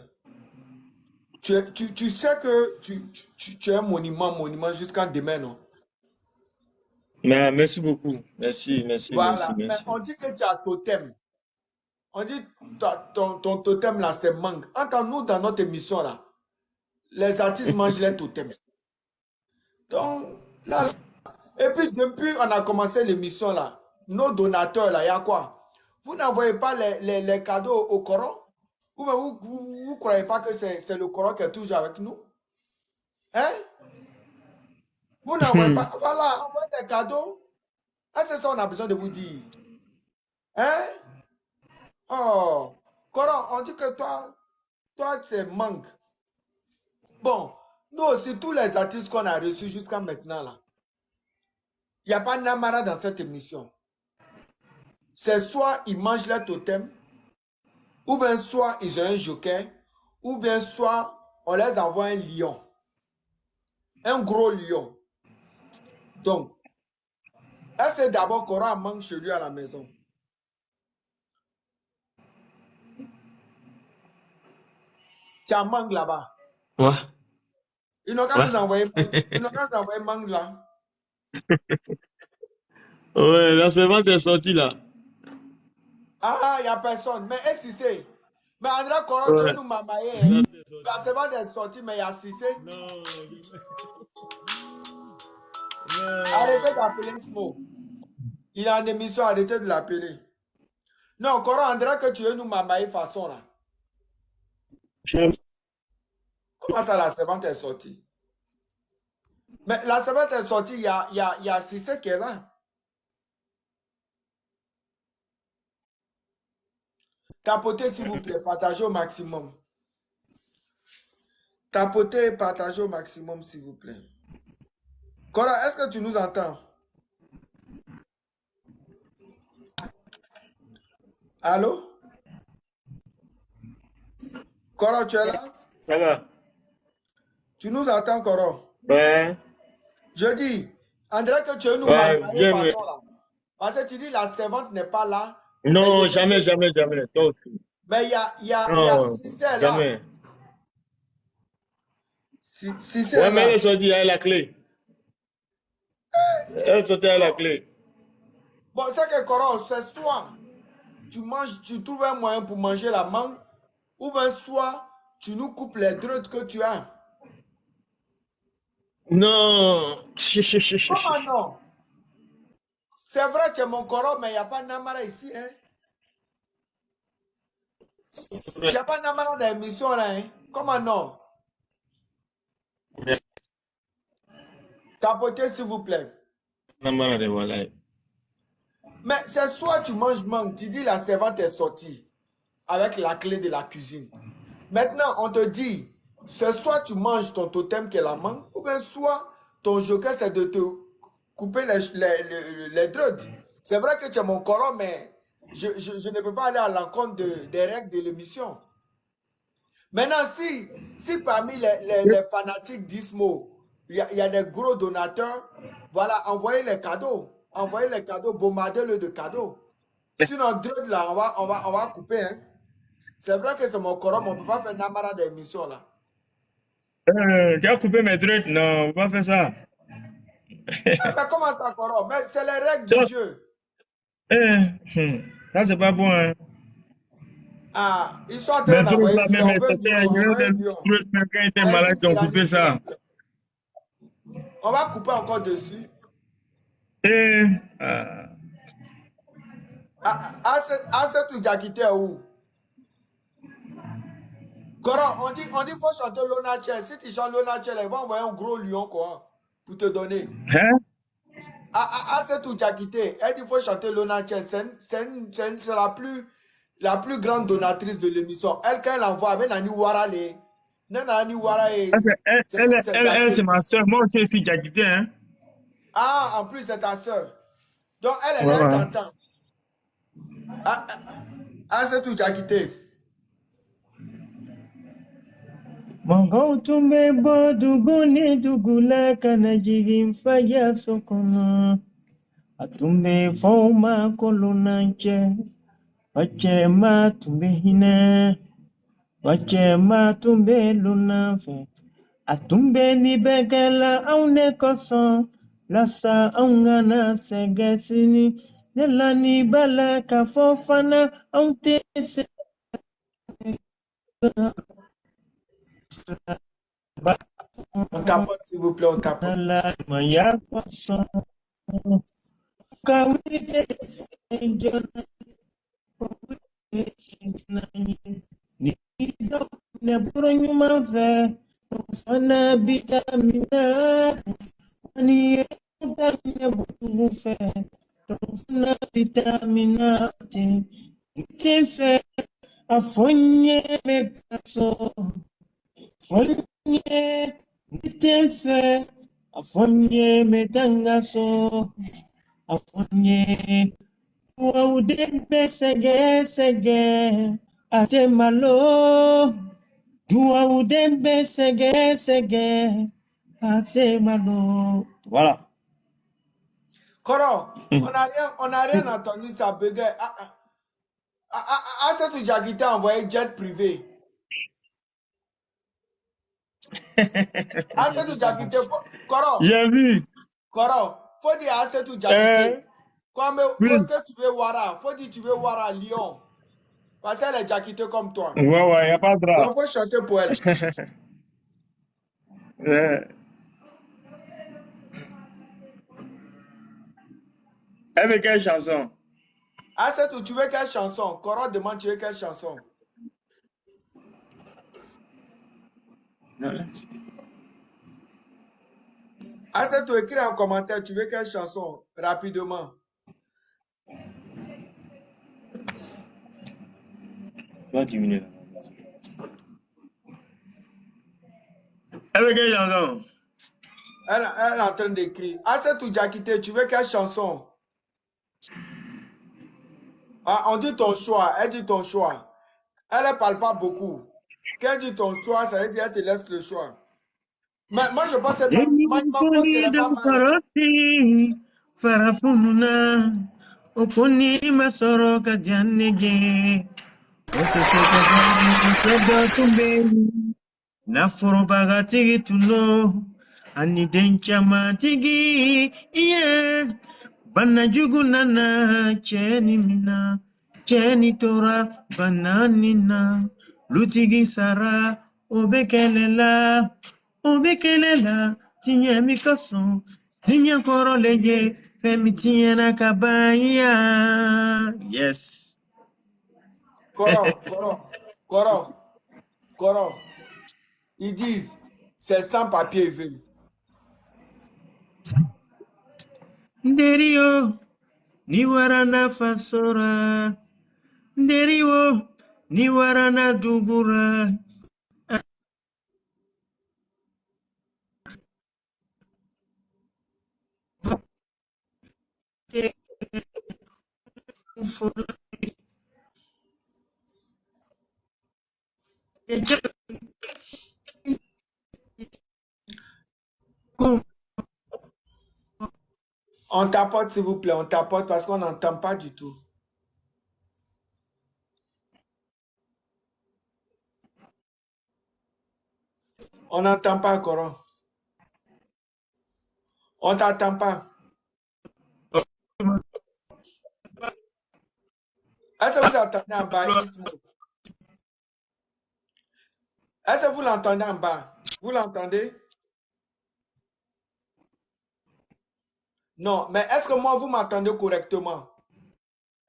tu sais que tu es un monument jusqu'en demain, non? Mais merci beaucoup. Merci, merci, merci, Voilà. Mais merci. on dit que tu as totem. On dit ton totem là, c'est mangue. Entends-nous dans notre émission là. Les artistes mangent les totems. Donc, là, et puis depuis on a commencé l'émission là, nos donateurs là, il y a quoi? Vous n'envoyez pas les cadeaux au Coran? Ou bien vous croyez pas que c'est le Coran qui est toujours avec nous? Hein? Vous n'envoyez pas. Voilà, envoyez des cadeaux. Ah, c'est ça on a besoin de vous dire. Hein? Oh, Coran, on dit que toi c'est mangue. Bon, nous aussi, tous les artistes qu'on a reçus jusqu'à maintenant là, il n'y a pas Namara dans cette émission. C'est soit ils mangent leur totem, ou bien soit ils ont un joker, ou bien soit on les envoie un lion. Un gros lion. Donc, est-ce que d'abord Coran mange chez lui à la maison? Tu as mangue là-bas. Ouais. Ils n'ont qu'à Ouais. nous envoyer mangue là. Ouais, la servante est sortie là. Ah, il n'y a personne. Mais est-ce que c'est? Mais André Coran, tu Ouais. nous mamaye. Hein? La servante est sortie, mais il y a Cissé. Non. Arrêtez d'appeler Smo. Il est en émission, arrêtez de l'appeler. Non, Coran, André, que tu veux nous mamaye façon là. Comment ça, la servante est sortie? Mais la servante est sortie, il y a Cissé qui est là. Tapotez, s'il vous plaît, partagez au maximum. Tapotez, partagez au maximum, s'il vous plaît. Coran, est-ce que tu nous entends? Allô? Coran, tu es là? Ça va? Tu nous entends, Coran? Ouais. Je dis, André, que tu veux nous Ouais, mamaye bien, mais... façon là. Parce que tu dis la servante n'est pas là. Non, Mais jamais, jamais, jamais. Toi aussi. mais il y a Non, Cissé là. jamais. Cissé Ouais, mais là. elle sortit avec la clé. Elle sortait avec la clé. Bon, c'est que Coran, c'est soit tu trouves un moyen pour manger la mangue, ou bien soit tu nous coupes les droits que tu as. Non. Comment non? C'est vrai que mon Coran, mais il n'y a pas de Namara ici. Hein? Il n'y a pas de Namara dans l'émission là. Hein? Comment non? Tapotez, s'il vous plaît. Mais c'est soit tu manges mangue, tu dis la servante est sortie avec la clé de la cuisine. Maintenant, on te dit, c'est soit tu manges ton totem qui est la mangue, ou bien soit ton joker c'est de te couper les droits. C'est vrai que tu es mon Coran, mais je ne peux pas aller à l'encontre des règles de l'émission. Maintenant, si parmi les fanatiques d'Ismo, il y a des gros donateurs, voilà, envoyez les cadeaux. Envoyez les cadeaux, bombardez-le de cadeaux. Sinon, drogue là, on va couper. Hein. C'est vrai que c'est mon Coran, mais on ne peut pas faire Namara d'émission là. Tu as coupé mes trucs? Non, on va pas faire ça. Mais comment ça, Coran? Mais c'est les règles du jeu. Ça, c'est pas bon. Hein. Ah, ils sont en Mais train d'envoyer fleurs. On veut quand il était malade, ils ont coupé ça. On va couper encore dessus. Cette Oujakité est où? Coran, on dit faut chanter Lona Chel. Si tu chantes Lona Chel, ils vont envoyer un gros lion quoi, pour te donner. Hein? Cette Oujakité, elle dit faut chanter Lona Chel. C'est la plus grande donatrice de l'émission. Elle, quand elle envoie avec Nani Warale. Nani Warale. Elle, c'est ma soeur. Moi aussi, je suis Jakité. Hein? Ah, en plus, c'est ta soeur. Donc, elle est là, elle t'entend. C'est tout, Jakité. Mongo tumbe bo duguni dugula kana jivim faya sokono. atumbe foma kolonanche, wachema tumbe hine, wachema tumbe lunafe, atumbe ni begela aune koson, lasa aungana segesini, nelani bala kafofana aunte se. On tapote, s'il vous plaît, on tapote. Afonye mekaso, afonye nitefe, afonye medangaso, afonye uaudembe sege sege, atemalo, uaudembe sege sege, atemalo. Voilà. Koro, on n'a rien entendu, ça buguait. Asset Diakité a envoyé jet privé. Asset Diakité, Koro. J'ai vu. Koro, faut dire Asset Diakité. Comme Oui. que tu veux voir, faut dire tu veux voir à Lyon. Parce qu'elle est Diakité comme toi. Ouais, il n'y a pas de drap. Donc, faut chanter pour elle. Elle veut quelle chanson? Asset, tu veux quelle chanson? Koro demande tu veux quelle chanson? Asset, tu écris en commentaire, tu veux quelle chanson? Rapidement. Va diminuer. Elle veut quelle chanson? Elle est en train d'écrire. Asset Diakité, tu veux quelle chanson? Ah, on dit ton choix. Elle dit ton choix. Elle ne parle pas beaucoup. Quand elle dit ton choix, ça veut dire qu'elle te laisse le choix. Mais moi, je pense que ma voix serait pas mal. Farafununa, okuni masoro kajanege, naforo baga tigi tuno, ani denchama tigi, yeah, bana jugu nana, cheni mina, cheni tora, bananina, lutigi sara, obekelela, tinye mikason, tinye koro leje, femi tinye nakabaya. Yes. Koro. Ils disent, c'est sans papier, ils veulent. Nderio, ni warana fasora. Nderio, ni warana dugura. On tapote, s'il vous plaît, on tapote parce qu'on n'entend pas du tout. On n'entend pas, Koro. On t'entend pas. Est-ce que vous entendez en bas, Ismo? Est-ce que vous l'entendez en bas? Vous l'entendez? Non, mais est-ce que moi, vous m'entendez correctement?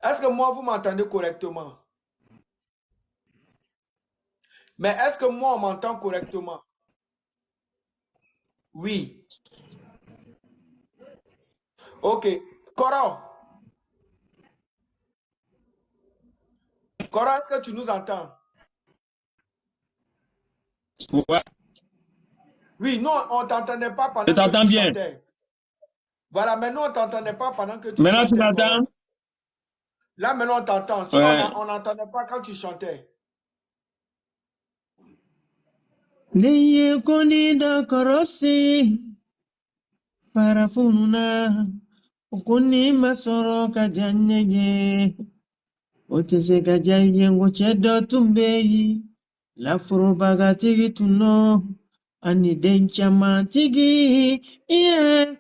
Est-ce que moi, vous m'entendez correctement? Mais est-ce que moi, on m'entend correctement? Oui. Ok. Koro. Koro, est-ce que tu nous entends? Ouais. Oui, non, on ne t'entendait pas pendant Je que t'entends tu bien. chantais. Voilà, mais nous, on ne t'entendait pas pendant que tu Maintenant, tu chantais, m'entends? Koro. Là, maintenant, on t'entend. Sinon, Ouais. on n'entendait pas quand tu chantais. Neye koni da korosi. Farafununa, Ukuni masoro kajanyeje. Otese kajaye ngochedo tumbeyi. Lafuro baga tigi tuno. Ani denchama tigi. Yeah.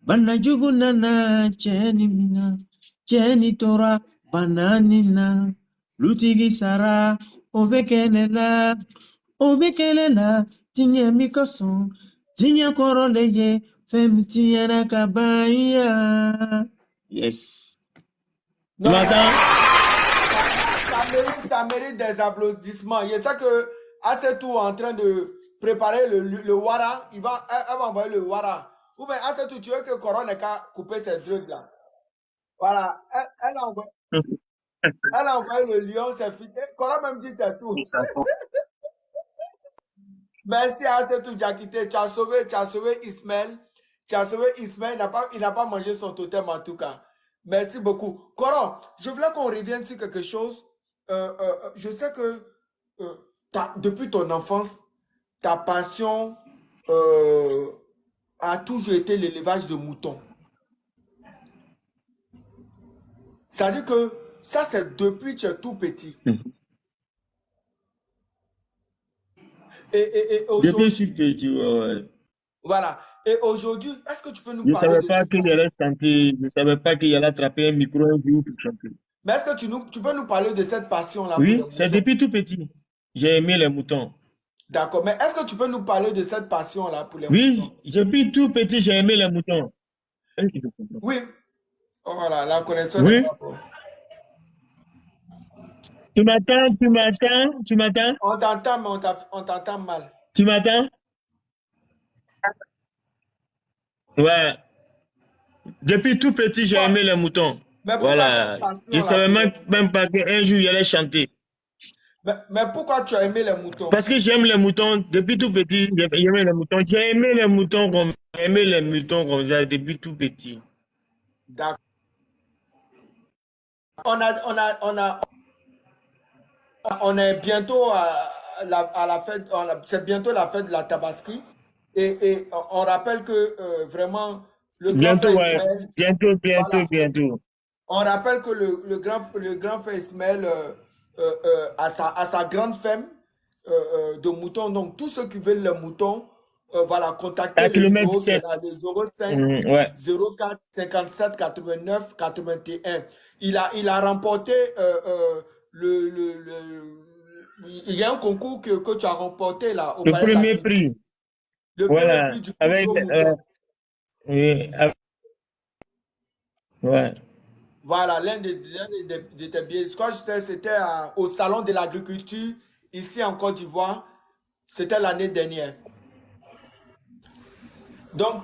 Bana jugu nana cheni mina. Cheni tora bananina. Lutigi sara. Obekelela. Obekelela. Tinye mikoson. Tinye koroleye. Femi tinye nakabaya. Yes. Tu Non, m'entends? ça mérite des applaudissements. Je sais que Assetou est en train de préparer le Wara. Elle va envoyer le Wara. Ou bien Assetou, tu veux que Coron ait qu'à couper ses drugs là. Voilà. Elle a envoyé le lion, c'est fini. Coron même dit c'est tout. Merci Assetou Diakité. Tu as sauvé Ismaël. Tu as sauvé Ismaël. Il n'a pas mangé son totem en tout cas. Merci beaucoup. Coron, je voulais qu'on revienne sur quelque chose. Je sais que depuis ton enfance, ta passion a toujours été l'élevage de moutons. C'est-à-dire que ça, c'est depuis que tu es tout petit. Et Depuis que je suis aujourd'hui, petit, ouais. voilà. Et aujourd'hui, est-ce que tu peux nous Je ne parler savais de pas cette qu'il passion? allait chanter. Je ne savais pas qu'il allait attraper un micro un jour pour chanter. Mais est-ce que tu peux nous parler de cette passion-là pour les Oui, c'est moutons? depuis tout petit. J'ai aimé les moutons. D'accord. Mais est-ce que tu peux nous parler de cette passion-là pour les Oui, moutons? depuis tout petit, j'ai aimé les moutons. Oui. Oh là, la connexion n'est Oui, pas bonne. tu m'attends, tu m'attends, tu m'attends, On t'entend, mais on t'entend mal. tu m'attends? Ouais. Depuis tout petit, j'ai aimé les moutons. Mais pourquoi cette Voilà. Je ne passion-là savais pour les même pas qu'un jour, il allait chanter. Mais pourquoi tu as aimé les moutons? Parce que j'aime les moutons. Depuis tout petit, j'ai aimé les moutons. J'ai aimé les moutons comme ça depuis tout petit. D'accord. On est bientôt à la fête, c'est bientôt la fête de la Tabaski. Et on rappelle que vraiment, le grand Bientôt, frère ouais. Ismaël, Bientôt, voilà, bientôt. on rappelle que le grand frère Ismaël a sa grande ferme de moutons. Donc, tous ceux qui veulent les moutons, voilà, contactez À le kilomètre numéro qui est 7. là, le 05 Ouais. 04 57 89 81. Il a remporté il y a un concours que tu as remporté là au Le Palais de la premier Culture. prix. Le premier Voilà. prix du plus Avec, gros mouton. oui, ouais. Voilà, l'un de tes billets. Je crois que c'était au Salon de l'Agriculture, ici en Côte d'Ivoire. C'était l'année dernière. Donc,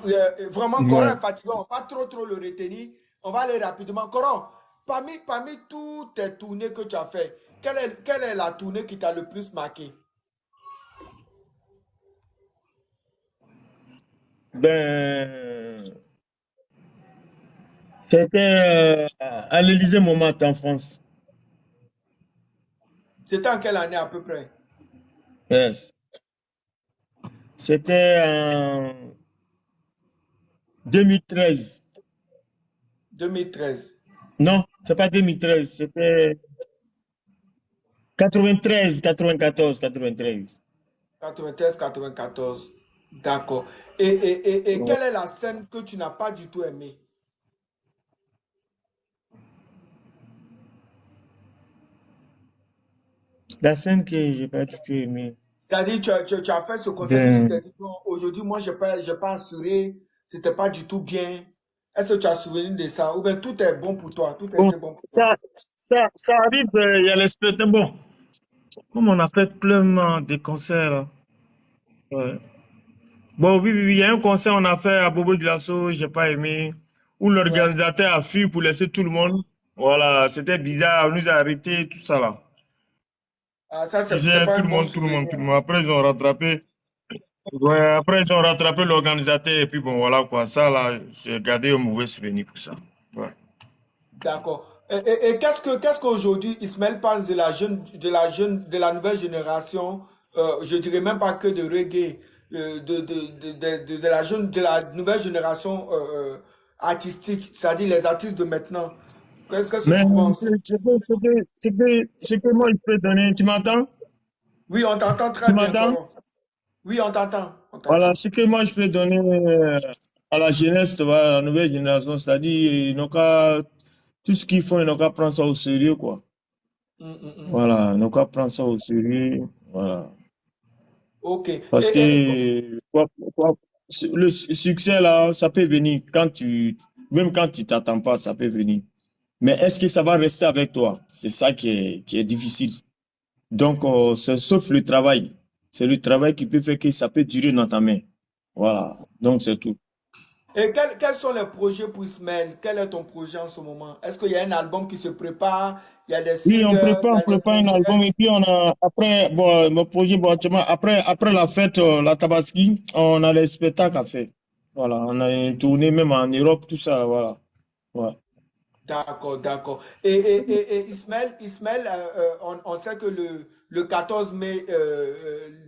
vraiment, Coran Ouais. est fatigant. On va pas trop le retenir. On va aller rapidement. Coran, parmi toutes tes tournées que tu as fait, quelle est la tournée qui t'a le plus marqué? Ben, c'était à l'Élysée Montmartre en France. C'était en quelle année à peu près? Yes. C'était en 2013. 2013. Non, c'est pas 2013, c'était 93, 94, 93. 93, 94. D'accord. Et Ouais. quelle est la scène que tu n'as pas du tout aimée? La scène que j'ai pas du tout aimée. C'est-à-dire, tu as fait ce concert, puis tu Ben, t'es dit, non, aujourd'hui, moi, j'ai pas assuré, c'était pas du tout bien. Est-ce que tu as souvenir de ça? Ou bien tout est bon pour toi, tout a bon, été bon pour toi. ça, ça arrive, il y a les spectacles. Bon, comme on a fait plein de concerts, là. Ouais. Bon, oui, il y a un concert on a fait à Bobo Dioulasso, j'ai pas aimé, où Ouais. l'organisateur a fui pour laisser tout le monde. Voilà, c'était bizarre, on nous a arrêtés, tout ça là. Ah, ça, c'est Disait pas tout un le bon monde, tout le monde, souvenir. tout le monde. Après, ils ont rattrapé. Ouais, après, ils ont rattrapé l'organisateur, et puis bon, voilà quoi. Ça là, j'ai gardé un mauvais souvenir pour ça. Ouais. D'accord. Et qu'est-ce qu'aujourd'hui Ismaël parle de la nouvelle génération, je dirais même pas que de reggae, de la nouvelle génération artistique, c'est-à-dire les artistes de maintenant. Qu'est-ce que Mais tu penses? ce que moi je peux donner, tu m'entends? Oui, on t'entend Tu très bien, m'entends? Coro. Oui, on t'entend. On Voilà, t'entend. ce que moi je peux donner à la jeunesse, tu vois, à la nouvelle génération, c'est-à-dire, ils n'ont qu'à, tout ce qu'ils font, ils n'ont qu'à prendre ça au sérieux, quoi. Hum, hum, hum. Voilà, ils n'ont qu'à prendre ça au sérieux, voilà. Ok. Parce que le succès, là, ça peut venir même quand tu t'attends pas, ça peut venir. Mais est-ce que ça va rester avec toi? C'est ça qui est difficile. Donc, sauf le travail. C'est le travail qui peut faire que ça peut durer dans ta main. Voilà. Donc, c'est tout. Et quels sont les projets pour Ismaël? Quel est ton projet en ce moment? Est-ce qu'il y a un album qui se prépare? Il y a des Oui, singles, il y on a des prépare un album concerts? et puis on a, après, bon, mon projet, bon, actuellement, après la fête, la Tabaski, on a les spectacles à faire. Voilà. On a une tournée même en Europe, tout ça, voilà. Ouais. D'accord, d'accord. Et Ismaël, on sait que le 14 mai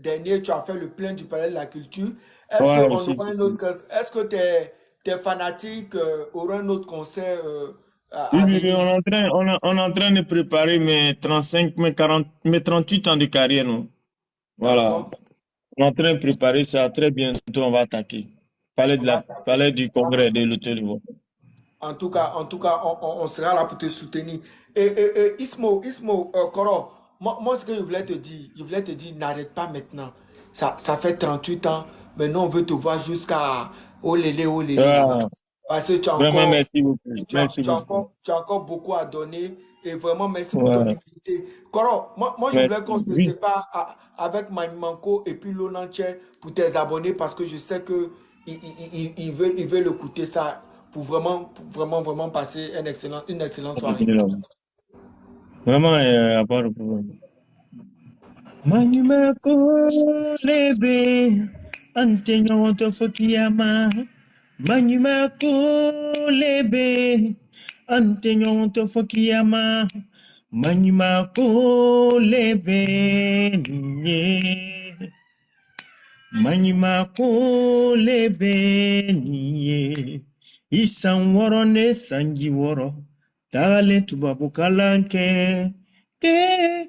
dernier, tu as fait le plein du Palais de la Culture. Ouais, si, si, si. Est-ce que tes fanatiques auront un autre concert Oui, à oui, oui, venir? on est en train de préparer mes 35, mes 40, mes 38 ans de carrière, non? Voilà. D'accord? On est en train de préparer ça. Très bientôt, on va attaquer. On va taper. Palais du Congrès de l'Hôtel. En tout cas, on sera là pour te soutenir. Ismo, Koro, moi, ce que je voulais te dire, n'arrête pas maintenant. Ça fait 38 ans. Maintenant, on veut te voir jusqu'à oh lélé là-bas. Ah, Parce que vraiment, merci beaucoup. Merci beaucoup. tu as encore beaucoup à donner. Et vraiment, merci pour ton Ouais, humilité. Koro, moi, je voulais merci. qu'on se Oui. sépare avec Manko et puis Lonantier pour tes abonnés parce que je sais que ils veulent écouter ça pour vraiment passer une excellente soirée. Vraiment, à part le problème. Manimako lebe, antenyo to fokiyama. Manimako lebe, antenyo to fokiyama. Manimako lebe, nye. Manimako lebe, nye. Isan woro ne sanji woro. Tale tubabu kalanke. Ke.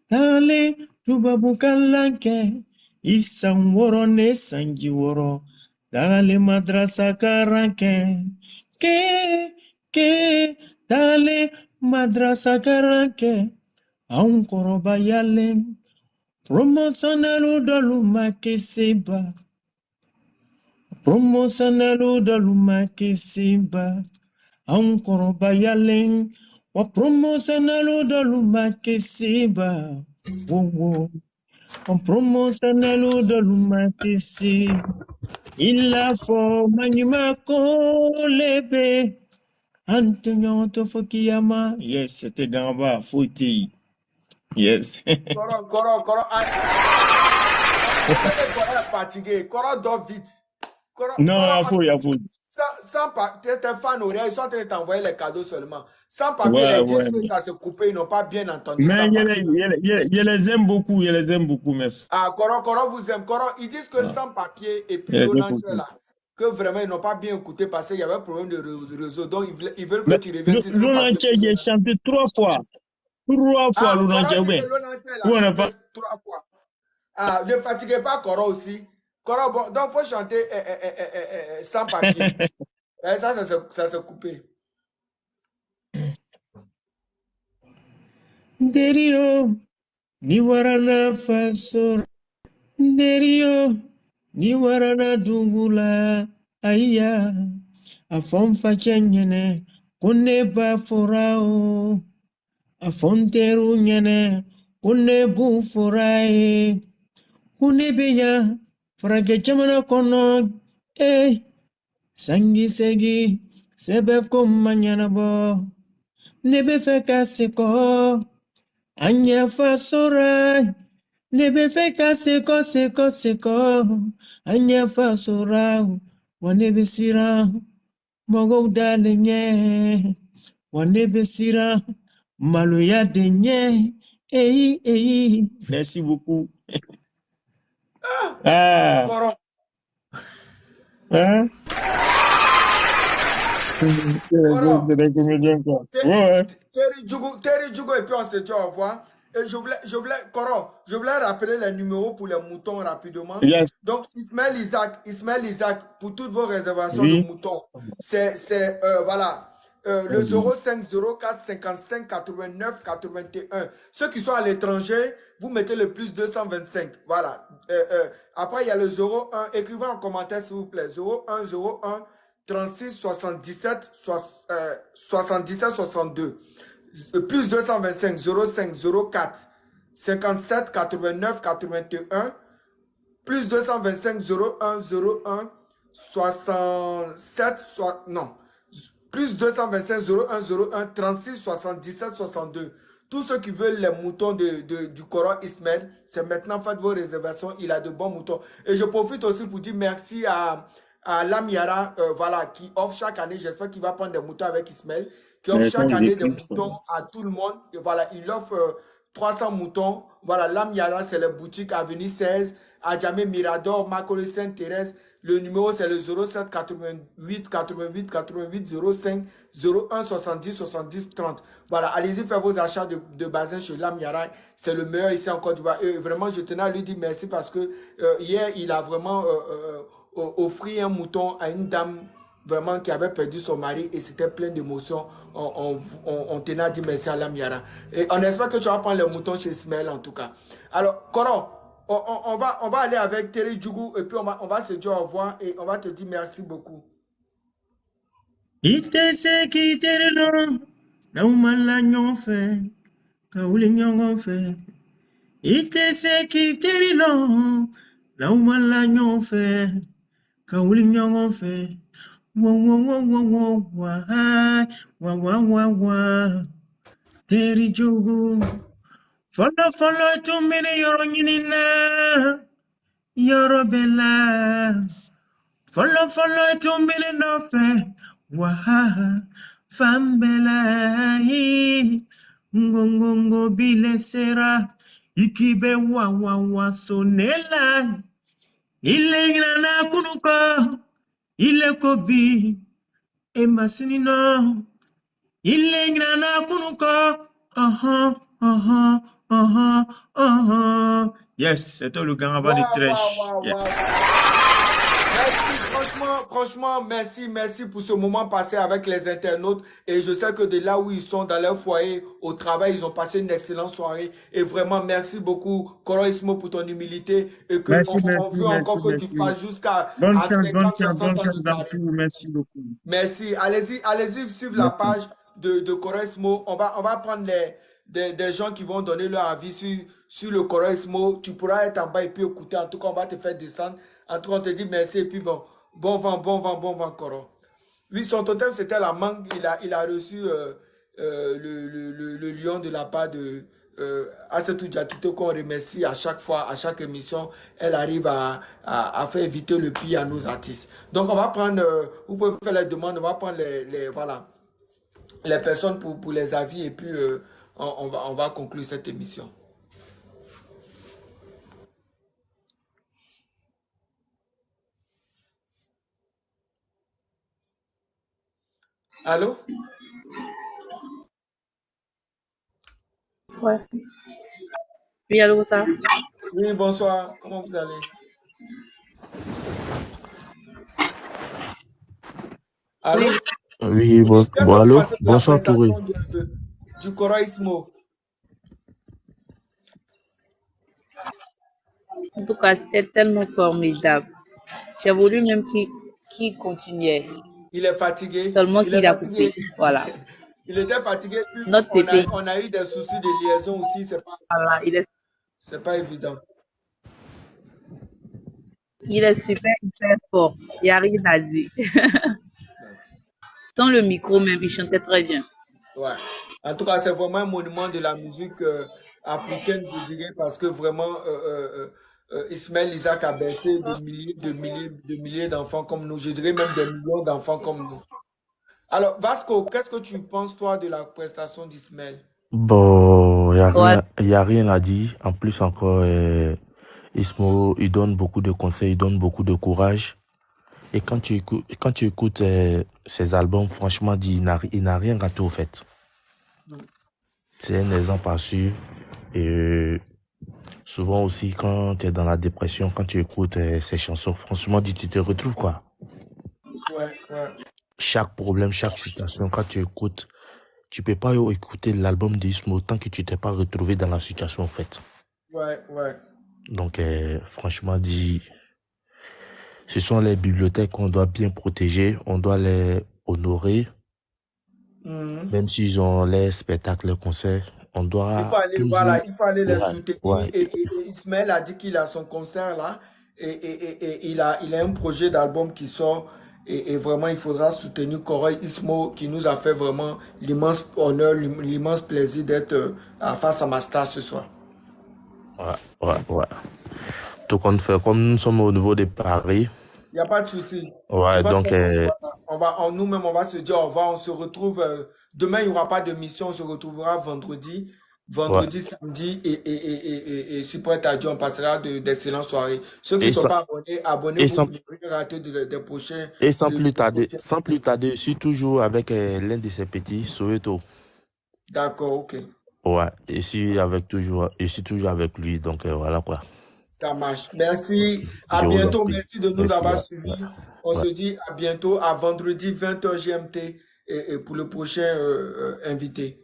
Tale tubabu kalanke. Isan woro ne sanji woro. Tale madrasa karanke. Ke. Tale madrasa karanke. Aun koroba yalen. Promotionelu dolu makisiba. Promotionelu dolu makisiba. Aun koroba yalen. Wa promotionelu dolu makisiba. Wo. Wa promotionelu dolu makisi. Il faut manumako lebe. Antonio Tofokiyama. Yes, c'était Gamba, Fouti. Yes. Koro, on sait que Koro est fatigué. Koro dort vite. Non, à fouille, à fouille. Tes fans ils sont en train de t'envoyer les cadeaux seulement. Sans papier, Ouais, ils ouais. disent que ça se coupé, ils n'ont pas bien entendu Mais sans papier. je les aime beaucoup, je les aime beaucoup, meuf. Ah, Koro vous aime. Koro, ils disent que Ouais, sans papier et je puis les aime Lonange beaucoup. là, que vraiment ils n'ont pas bien écouté parce qu'il y avait un problème de réseau. Donc ils veulent que Mais tu reviennes sur sans papier l'Olanche, pour j'ai Lonange. chanté 3 fois. 3 fois Ah, l'Olanche, Koro dit ouais. que Lonange Où a on n'a chanté pas. 3 fois. Ah, ne fatiguez pas Koro aussi. Koro, bon, donc il faut chanter sans papier. Et ça s'est coupé. Derio, ni warana fasor. Derio, ni warana dungula. Aya, afon fachenyene, kone ba forao. Afonteru nyene, kone bu forae. Kune beya, frage jamana kono. Sangi segi, sebe komanyana bo. Nebe feka seko, anya fasora. Nebe feka seko, anya fasora. Wanebe sira, mogo dalenye. Wanebe sira, maloya denye. Merci beaucoup. Ah, Koro, hein? Voilà. C'est des comédiens, quoi. Ouais, Terry Djougou, et puis on se dit au revoir. Et Coron, je voulais rappeler les numéros pour les moutons rapidement. yes, Donc, Ismaël Isaac, pour toutes vos réservations de oui. moutons, c'est voilà, le 05 04 55 89 81. Ceux qui sont à l'étranger, vous mettez le plus 225. Voilà. Après, il y a le 01. Écrivez en commentaire, s'il vous plaît. 01 36 77 77 62. Plus 225 05 04 57 89 81. Plus 225 01 01 67 non. Plus 225 01 01 36 77 62. Tous ceux qui veulent les moutons du Coran Ismaël, c'est maintenant, faites vos réservations. Il a de bons moutons. Et je profite aussi pour dire merci à Lamiara, voilà, qui offre chaque année, j'espère qu'il va prendre des moutons avec Ismaël, qui offre Mais chaque quand année des j'écris, moutons à tout le monde. Et voilà, il offre 300 moutons. Voilà, Lamiara, c'est la boutique Avenue 16, à Djamé Mirador, Macolé Sainte-Thérèse. Le numéro, c'est le 07 88 88 88 05 01 70 70 30. Voilà, allez-y faire vos achats de bazin chez Lamiara. C'est le meilleur ici en Côte d'Ivoire. Et vraiment, je tenais à lui dire merci parce que hier, il a vraiment offert un mouton à une dame vraiment qui avait perdu son mari et c'était plein d'émotions. On tenait à dire merci à Lamiara. Et on espère que tu vas prendre le mouton chez Ismaël en tout cas. Alors, Coron, on va aller avec Terry Djougou et puis on va se dire au revoir et on va te dire merci beaucoup. Itese kiterino, na umala nyonfe, kauli nyongofe. Itese kiterino, na umala nyonfe, kauli nyongofe. Wa wa wa wa wa wa wa wa. Terry Djougou, follow to mini yoro nyinina, yoro bella. Follow to mini nofe. Waha fambelai ngongongo bilesera ikibe wa sonela ile grana kunuko ile kobi emasinino ile grana kunuko yes c'est le carnaval de Trèche. Merci, franchement, merci pour ce moment passé avec les internautes. Et je sais que de là où ils sont, dans leur foyer, au travail, ils ont passé une excellente soirée. Et vraiment, merci beaucoup, Coran Ismo, pour ton humilité. Et que on veut encore que tu fasses jusqu'à 50, 60 ans de carrière. Merci beaucoup. Merci. Allez-y suivre la page de Coran Ismo. On va prendre des gens qui vont donner leur avis sur le Coran Ismo. Tu pourras être en bas et puis écouter. En tout cas, on va te faire descendre. En tout cas, on te dit merci et puis bon vent, Coron. Lui, son totem, c'était la mangue. Il a reçu le lion de la part de Assetou Diakité qu'on remercie à chaque fois, à chaque émission. Elle arrive à faire éviter le pire à nos artistes. Donc, on va prendre, vous pouvez faire les demandes, on va prendre les personnes pour les avis et puis on va conclure cette émission. Allô? Ouais. Oui, allô, ça? Oui, bonsoir. Comment vous allez? Allô? Oui, allô? Bonsoir, Touré. Du Coran Ismo. En tout cas, c'était tellement formidable. J'ai voulu même qu'il continuait. Il est fatigué. Seulement qu'il a coupé. Voilà. Il était fatigué. Notre pépé. On a eu des soucis de liaison aussi. C'est pas évident. Il est super fort. Il n'y a rien à dire. Sans le micro même, il chantait très bien. Ouais. En tout cas, c'est vraiment un monument de la musique africaine, je dirais, parce que vraiment, Ismaël Isaac a bercé de milliers d'enfants comme nous. Je dirais même des millions d'enfants comme nous. Alors, Vasco, qu'est-ce que tu penses, toi, de la prestation d'Ismaël? Bon, il n'y a rien à dire. En plus, encore, Ismo, il donne beaucoup de conseils, il donne beaucoup de courage. Et quand tu écoutes ses albums, franchement, dit, il n'a rien raté au fait. C'est un exemple à suivre. Et souvent aussi, quand tu es dans la dépression, quand tu écoutes ses chansons, franchement, dit, tu te retrouves quoi. Ouais. Chaque problème, chaque situation, quand tu écoutes, tu peux pas écouter l'album d'Ismo tant que tu t'es pas retrouvé dans la situation en fait. Ouais. Donc, franchement, dit, ce sont les bibliothèques qu'on doit bien protéger, on doit les honorer, même s'ils ont les spectacles, les concerts, on doit Il faut aller, toujours... voilà, il faut aller les soutenir. Ouais. Et Ismaël a dit qu'il a son concert là et il a un projet d'album qui sort et vraiment il faudra soutenir Koroy Ismo qui nous a fait vraiment l'immense honneur, l'immense plaisir d'être face à Master ce soir. Ouais. Tout compte fait, comme nous sommes au niveau de Paris. Il n'y a pas de souci. Ouais, donc... nous-mêmes, on va se dire au revoir. On se retrouve. Demain, il n'y aura pas de mission. On se retrouvera vendredi. Vendredi, samedi. Et si pour être adieu, on passera d'excellentes soirées. Ceux qui ne sont pas abonnés, abonnez-vous pour ne rien rater des prochains. Et sans plus tarder, je suis toujours avec l'un de ces petits, Soweto. D'accord, ok. Ouais, je suis toujours avec lui. Donc voilà quoi. Ça marche. Merci. À bientôt. Merci de nous avoir suivis. On se dit à bientôt, à vendredi 20h GMT et pour le prochain invité.